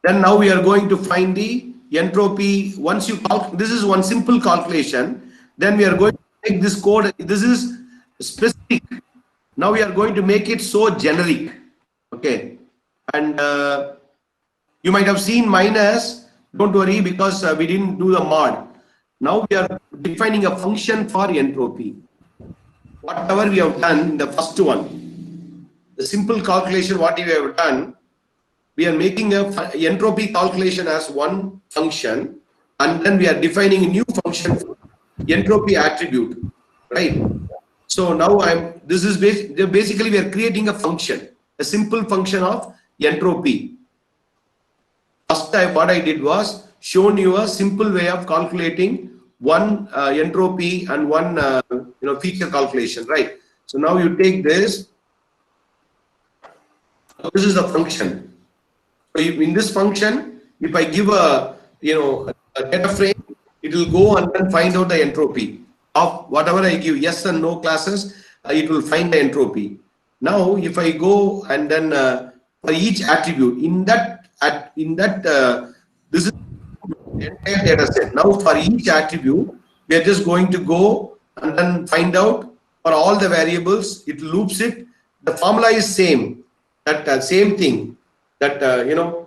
now we are going to find the entropy. Once you this is one simple calculation, then we are going to make this code. This is specific. Now we are going to make it so generic. Okay. And you might have seen minus. Don't worry, because we didn't do the mod. Now we are defining a function for entropy. Whatever we have done in the first one, the simple calculation, what we have done, we are making a entropy calculation as one function, and then we are defining a new function for entropy attribute, right? So now this is basically we are creating a function, a simple function of entropy. First time what I did was shown you a simple way of calculating one entropy and one feature calculation, right? So now you take this. This is the function. So in this function, if I give a data frame, it will go and then find out the entropy of whatever I give yes and no classes. It will find the entropy. Now if I go and then for each attribute in that this is the entire data set. Now for each attribute, we are just going to go and then find out for all the variables. It loops it. The formula is same. That same thing. That the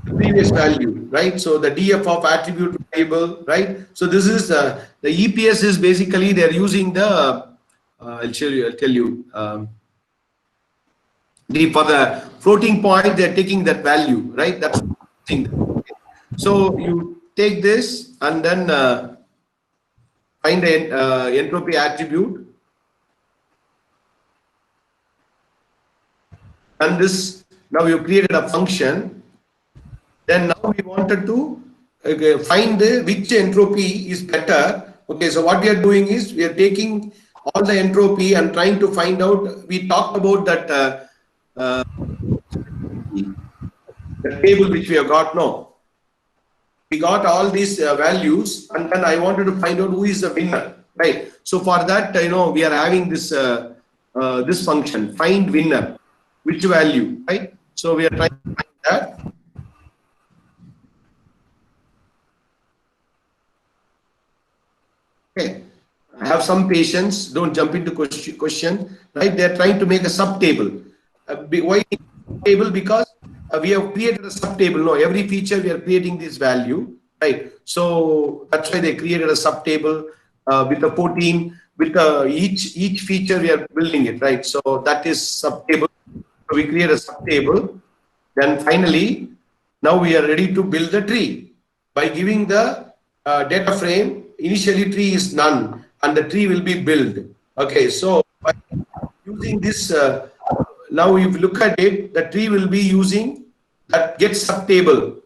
previous value, right? So the df of attribute variable, right? So this is the EPS is basically they're using the I'll tell you for the floating point they're taking that value, right? That's the thing. So you take this and then find the entropy attribute. And this, now you created a function. Then now we wanted to find which entropy is better. Okay, so what we are doing is we are taking all the entropy and trying to find out. We talked about that the table which we have got now. We got all these values, and then I wanted to find out who is the winner, right? So for that, we are having this this function, find winner. Which value, right? So we are trying to find that. Okay, I have some patience. Don't jump into question, right? They are trying to make a subtable. Why table? Because we have created a subtable. No, every feature we are creating this value, right? So that's why they created a subtable with the 14. With each feature we are building it, right? So that is subtable. So we create a subtable. Then finally, now we are ready to build the tree by giving the data frame. Initially, tree is none, and the tree will be built. Okay, so by using this. Now, if you look at it, the tree will be using that get subtable,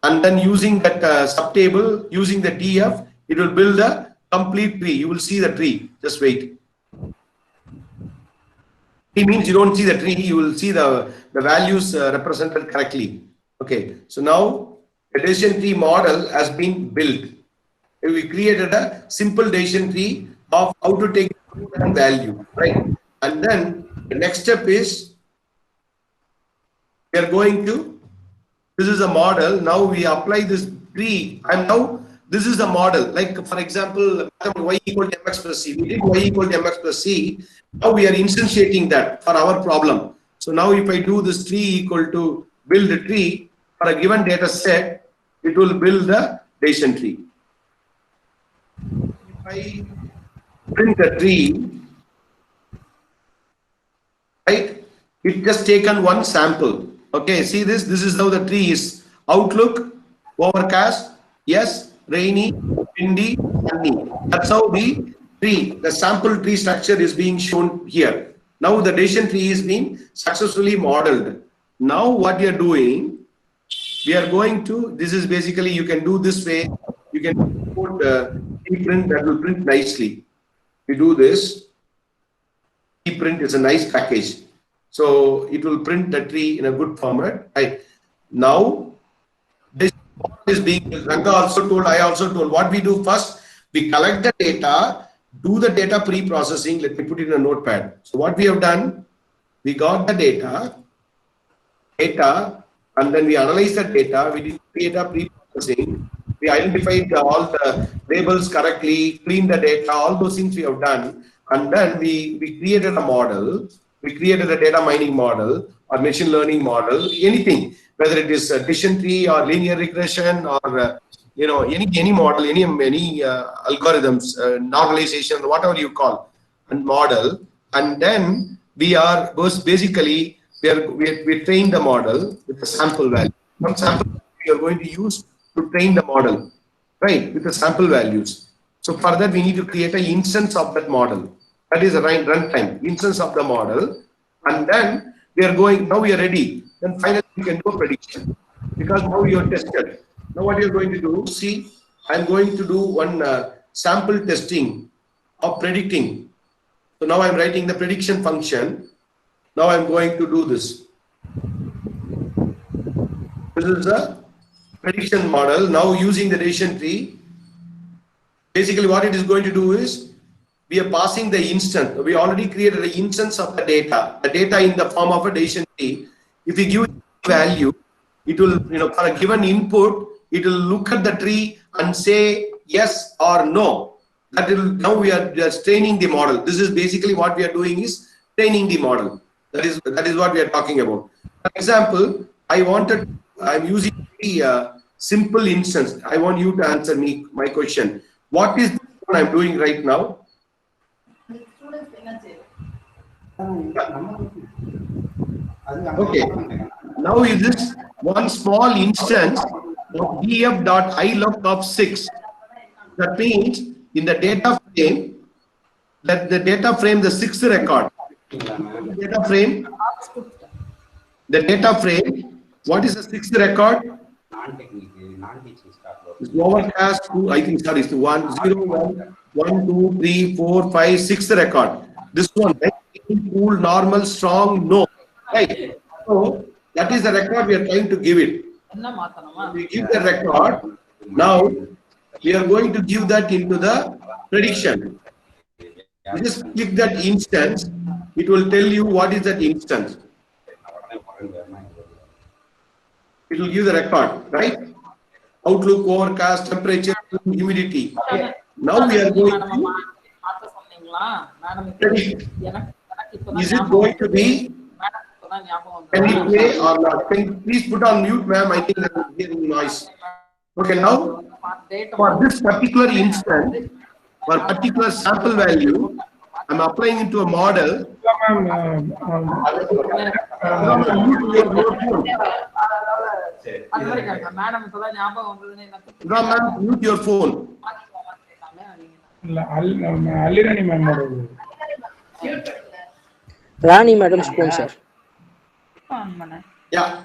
and then using that subtable, using the TF, it will build a complete tree. You will see the tree. Just wait. It means you don't see the tree. You will see the values represented correctly. Okay. So now the decision tree model has been built. We created a simple decision tree of how to take and value, right? And then the next step is we are going to, this is a model. Now we apply this tree, and now this is the model. Like for example, y equal to mx plus c. We did y equal to mx plus c. Now we are instantiating that for our problem. So now if I do this tree equal to build a tree for a given data set, it will build the decision tree. If I print the tree, right, it just taken one sample. Okay, see this? This is how the tree is. Outlook, overcast, yes, rainy, windy, sunny. That's how the tree, the sample tree structure is being shown here. Now the decision tree is being successfully modeled. Now what you are doing, we are going to, this is basically, you can do this way. You can put print that will print nicely. We do this. Print is a nice package. So it will print the tree in a good format. Now this is being, Ranga also told, I also told, what we do first, we collect the data, do the data pre-processing. Let me put it in a notepad. So what we have done, we got the data, and then we analyze the data, we did data pre-processing, we identified all the labels correctly, cleaned the data, all those things we have done, and then we created a model. We created a data mining model or machine learning model, anything, whether it is a decision tree or linear regression or any model, any algorithms, normalization, whatever you call, and model. And then we are basically we train the model with a sample value. Some sample we are going to use to train the model, right, with the sample values. So for that we need to create an instance of that model. That is a runtime instance of the model, and then we are going. Now we are ready. Then finally we can do a prediction because now you are tested. Now what you are going to do? See, I am going to do one sample testing of predicting. So now I am writing the prediction function. Now I am going to do this. This is the prediction model. Now using the decision tree. Basically, what it is going to do is, we are passing the instance. We already created an instance of the data in the form of a decision tree. If we give value, it will, for a given input, it will look at the tree and say yes or no. That will, now we are just training the model. This is basically what we are doing is training the model. That is what we are talking about. For example, I'm using the simple instance. I want you to answer me my question. What is what I'm doing right now? Okay. Now is this one small instance of df.ilook of 6. That means in the data frame, the sixth record. The data frame, what is the sixth record? It's overcast, I think, sorry, it's 1, 0, 1, 2, 3, 4, 5, 6th record. This one, right? Cool, normal, strong, no. Right. So that is the record we are trying to give it. We give the record. Now we are going to give that into the prediction. You just click that instance, it will tell you what is that instance. It will give the record, right? Outlook, overcast, temperature, humidity. Okay. Now we are going to predict. Is it going to be? Can it play or not? Can you please put on mute, ma'am? I think I'm hearing noise. Okay, now for this particular instance, for particular sample value, I'm applying into a model. Mute your phone. Rani madam's phone, sir. Yeah.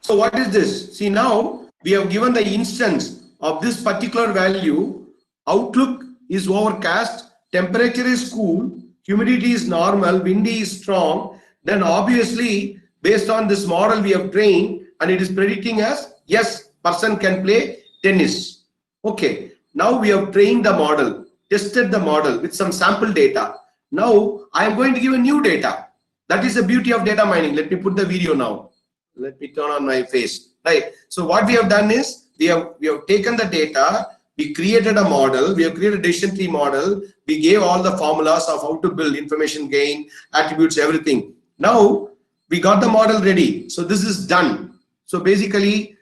So what is this? See, now we have given the instance of this particular value. Outlook is overcast, temperature is cool, humidity is normal, windy is strong. Then obviously, based on this model we have trained, and it is predicting as yes, person can play tennis. Okay. Now we have trained the model, tested the model with some sample data. Now I am going to give a new data. That is the beauty of data mining. Let me put the video now. Let me turn on my face. Right. So what we have done is we have taken the data, we created a model, we have created a decision tree model, we gave all the formulas of how to build information gain, attributes, everything. Now we got the model ready. So this is done. So basically,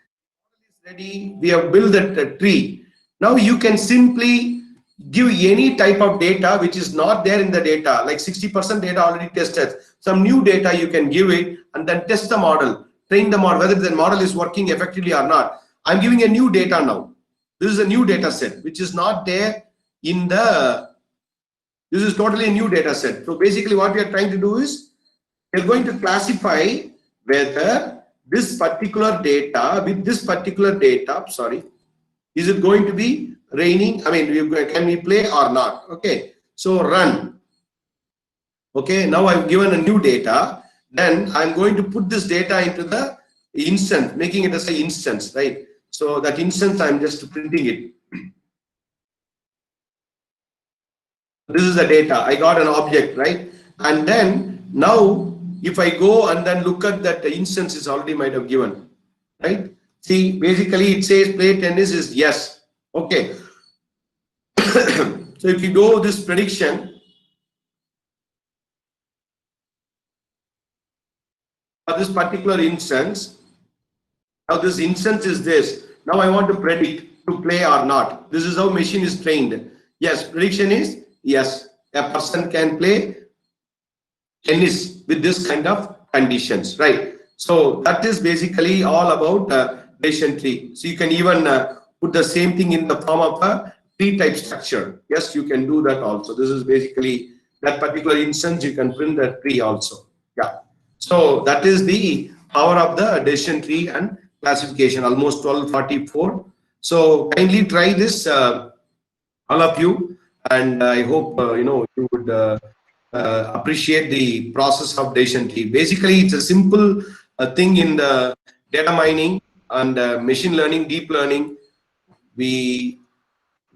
ready, we have built a tree. Now you can simply give any type of data which is not there in the data, like 60% data already tested. Some new data you can give it and then test the model, train the model, whether the model is working effectively or not. I'm giving a new data now. This is a new data set which is not there in the, this is totally a new data set. So basically what we are trying to do is we're going to classify whether this particular data with this particular data, sorry, is it going to be raining? I mean, can we play or not? Okay, so run. Okay, now I've given a new data. Then I'm going to put this data into the instance, making it as an instance, right? So that instance, I'm just printing it. This is the data. I got an object, right? And then now, if I go and then look at that, the instance is already might have given, right? See, basically it says play tennis is yes. Okay. So if you go this prediction for this particular instance, now this instance is this. Now I want to predict to play or not. This is how machine is trained. Yes, prediction is yes, a person can play tennis with this kind of conditions, right? So that is basically all about decision tree. So you can even put the same thing in the form of a tree type structure. Yes, you can do that also. This is basically that particular instance. You can print that tree also. Yeah. So that is the power of the decision tree and classification. Almost 12:44. So kindly try this, all of you, and I hope you would appreciate the process of decision tree. Basically, it's a simple thing in the data mining and machine learning, deep learning. We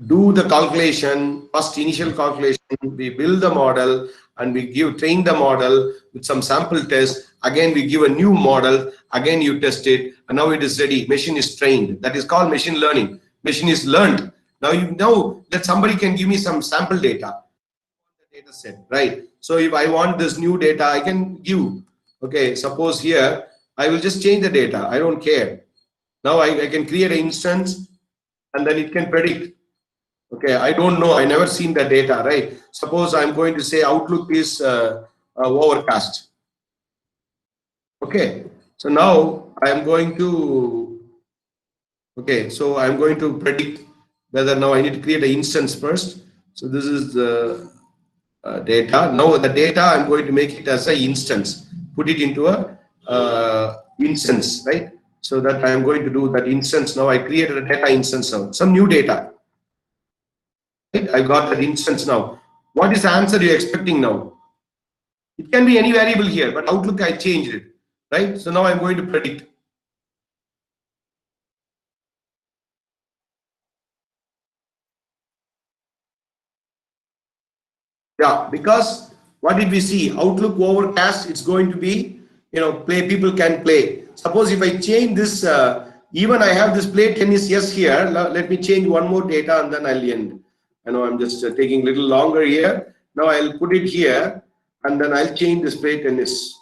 do the calculation, first initial calculation, we build the model, and we train the model with some sample tests. Again, we give a new model, again you test it, and now it is ready. Machine is trained. That is called machine learning. Machine is learned. Now you know that somebody can give me some sample data set, right? So if I want this new data, I can give. Okay, suppose here I will just change the data. I don't care. Now I can create an instance, and then it can predict. Okay, I don't know. I never seen the data, right? Suppose I'm going to say outlook is overcast. Okay, so now I am going to. Okay, so I'm going to predict whether now I need to create an instance first. So this is the data. Now the data I'm going to make it as an instance, put it into a instance, right? So that I'm going to do that instance. Now I created a data instance now, some new data. Right? I got that instance now. What is the answer you're expecting now? It can be any variable here, but Outlook I changed it, right? So now I'm going to predict. Yeah, because what did we see? Outlook overcast, it's going to be, play, people can play. Suppose if I change this, even I have this play tennis yes here, let me change one more data and then I'll end. I know I'm just taking a little longer here. Now I'll put it here and then I'll change this play tennis.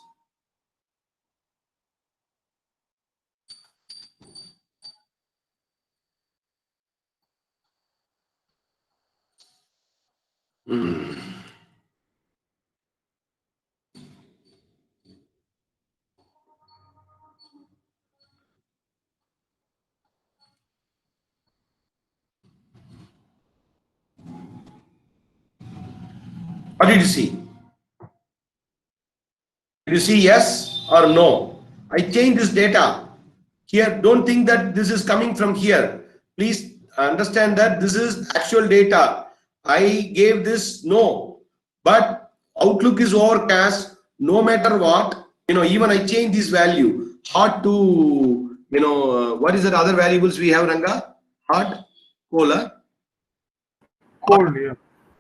What did you see? You see yes or no? I change this data. Here, don't think that this is coming from here. Please understand that this is actual data. I gave this no, but Outlook is overcast. No matter what, even I change this value. Hot to, what is the other variables we have, Ranga? Hot, cold, Cold, yeah.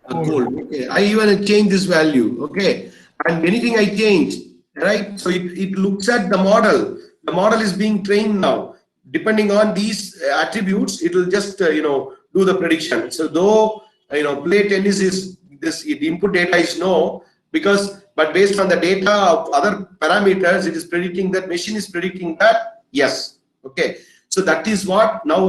cold. Okay. I even change this value. Okay, and anything I change, right? So it looks at the model. The model is being trained now. Depending on these attributes, it will just do the prediction. So though play tennis is this, the input data is no, but based on the data of other parameters, it is predicting that machine is predicting that yes. Okay, so that is what now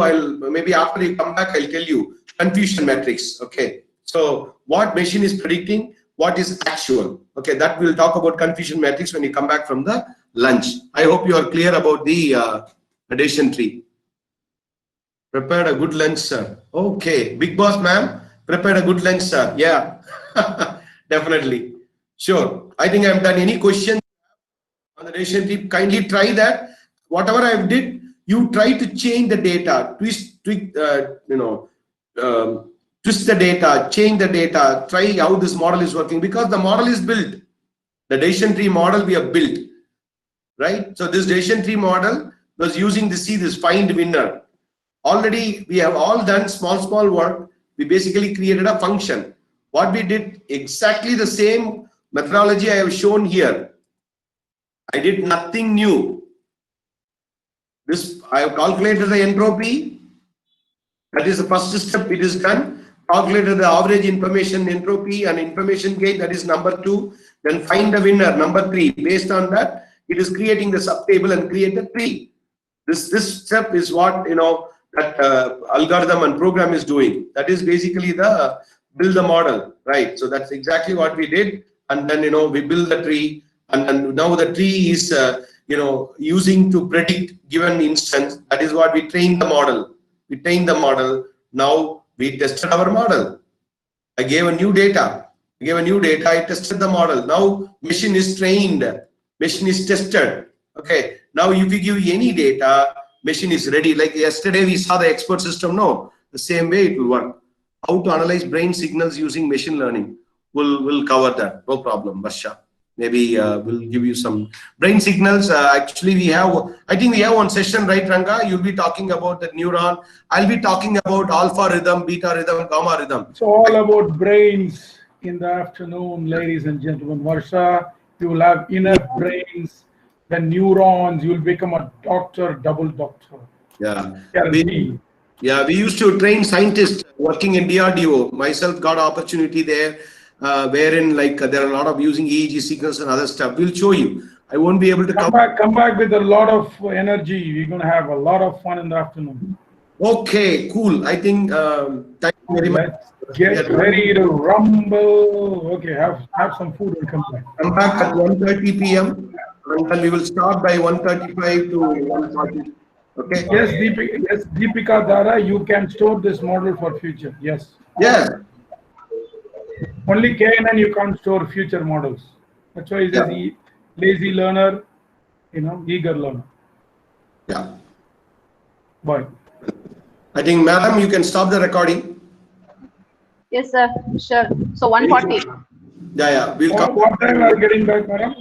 maybe after you come back I'll tell you confusion matrix. Okay, so what machine is predicting, what is actual. Okay, that we'll talk about confusion matrix when you come back from the lunch. I hope you are clear about the addition tree. Prepared a good lunch, sir. Okay, big boss ma'am, prepared a good lunch, sir. Yeah, definitely. Sure. I think I've done. Any questions on the addition tree? Kindly try that. Whatever I did, you try to change the data, twist the data, change the data, try how this model is working, because the model is built. The decision tree model we have built, right? So this decision tree model was using this find winner. Already we have all done small work. We basically created a function. What we did, exactly the same methodology I have shown here. I did nothing new. I have calculated the entropy. That is the first step. It is done. Calculated the average information entropy and information gain. That is number 2. Then find the winner, number 3. Based on that, it is creating the subtable and create a tree. This step is what that algorithm and program is doing. That is basically the build the model, right? So that's exactly what we did. And then we build the tree, and then now the tree is using to predict given instance. That is what we train the model. We train the model. Now we tested our model. I gave a new data. I tested the model. Now machine is trained. Machine is tested. Okay. Now if you give any data, machine is ready. Like yesterday we saw the expert system. No, the same way it will work. How to analyze brain signals using machine learning. We'll cover that. No problem, Basha. Maybe we'll give you some brain signals. Actually, I think we have one session, right, Ranga? You'll be talking about the neuron. I'll be talking about alpha rhythm, beta rhythm, gamma rhythm. It's all about brains in the afternoon, ladies and gentlemen. Varsha, you will have enough brains, then neurons, you'll become a doctor, double doctor. Yeah. We used to train scientists working in DRDO. Myself got opportunity there. Wherein there are a lot of using EEG signals and other stuff. We'll show you. I won't be able to come back with a lot of energy. We're going to have a lot of fun in the afternoon. Okay, cool. I think thank you very much. Get ready to rumble. Okay, have some food and come back. Come back at 1:30 p.m. and then we will start by 1:35 to 1:40. Okay. Yes, Deepika Dara, you can store this model for future. Yes. Yeah. Only KNN you can't store future models. That's why it is lazy learner, eager learner. Yeah. Bye. I think, madam, you can stop the recording. Yes, sir. Sure. So 1:40. Yeah. We'll come. What time are you getting back, madam?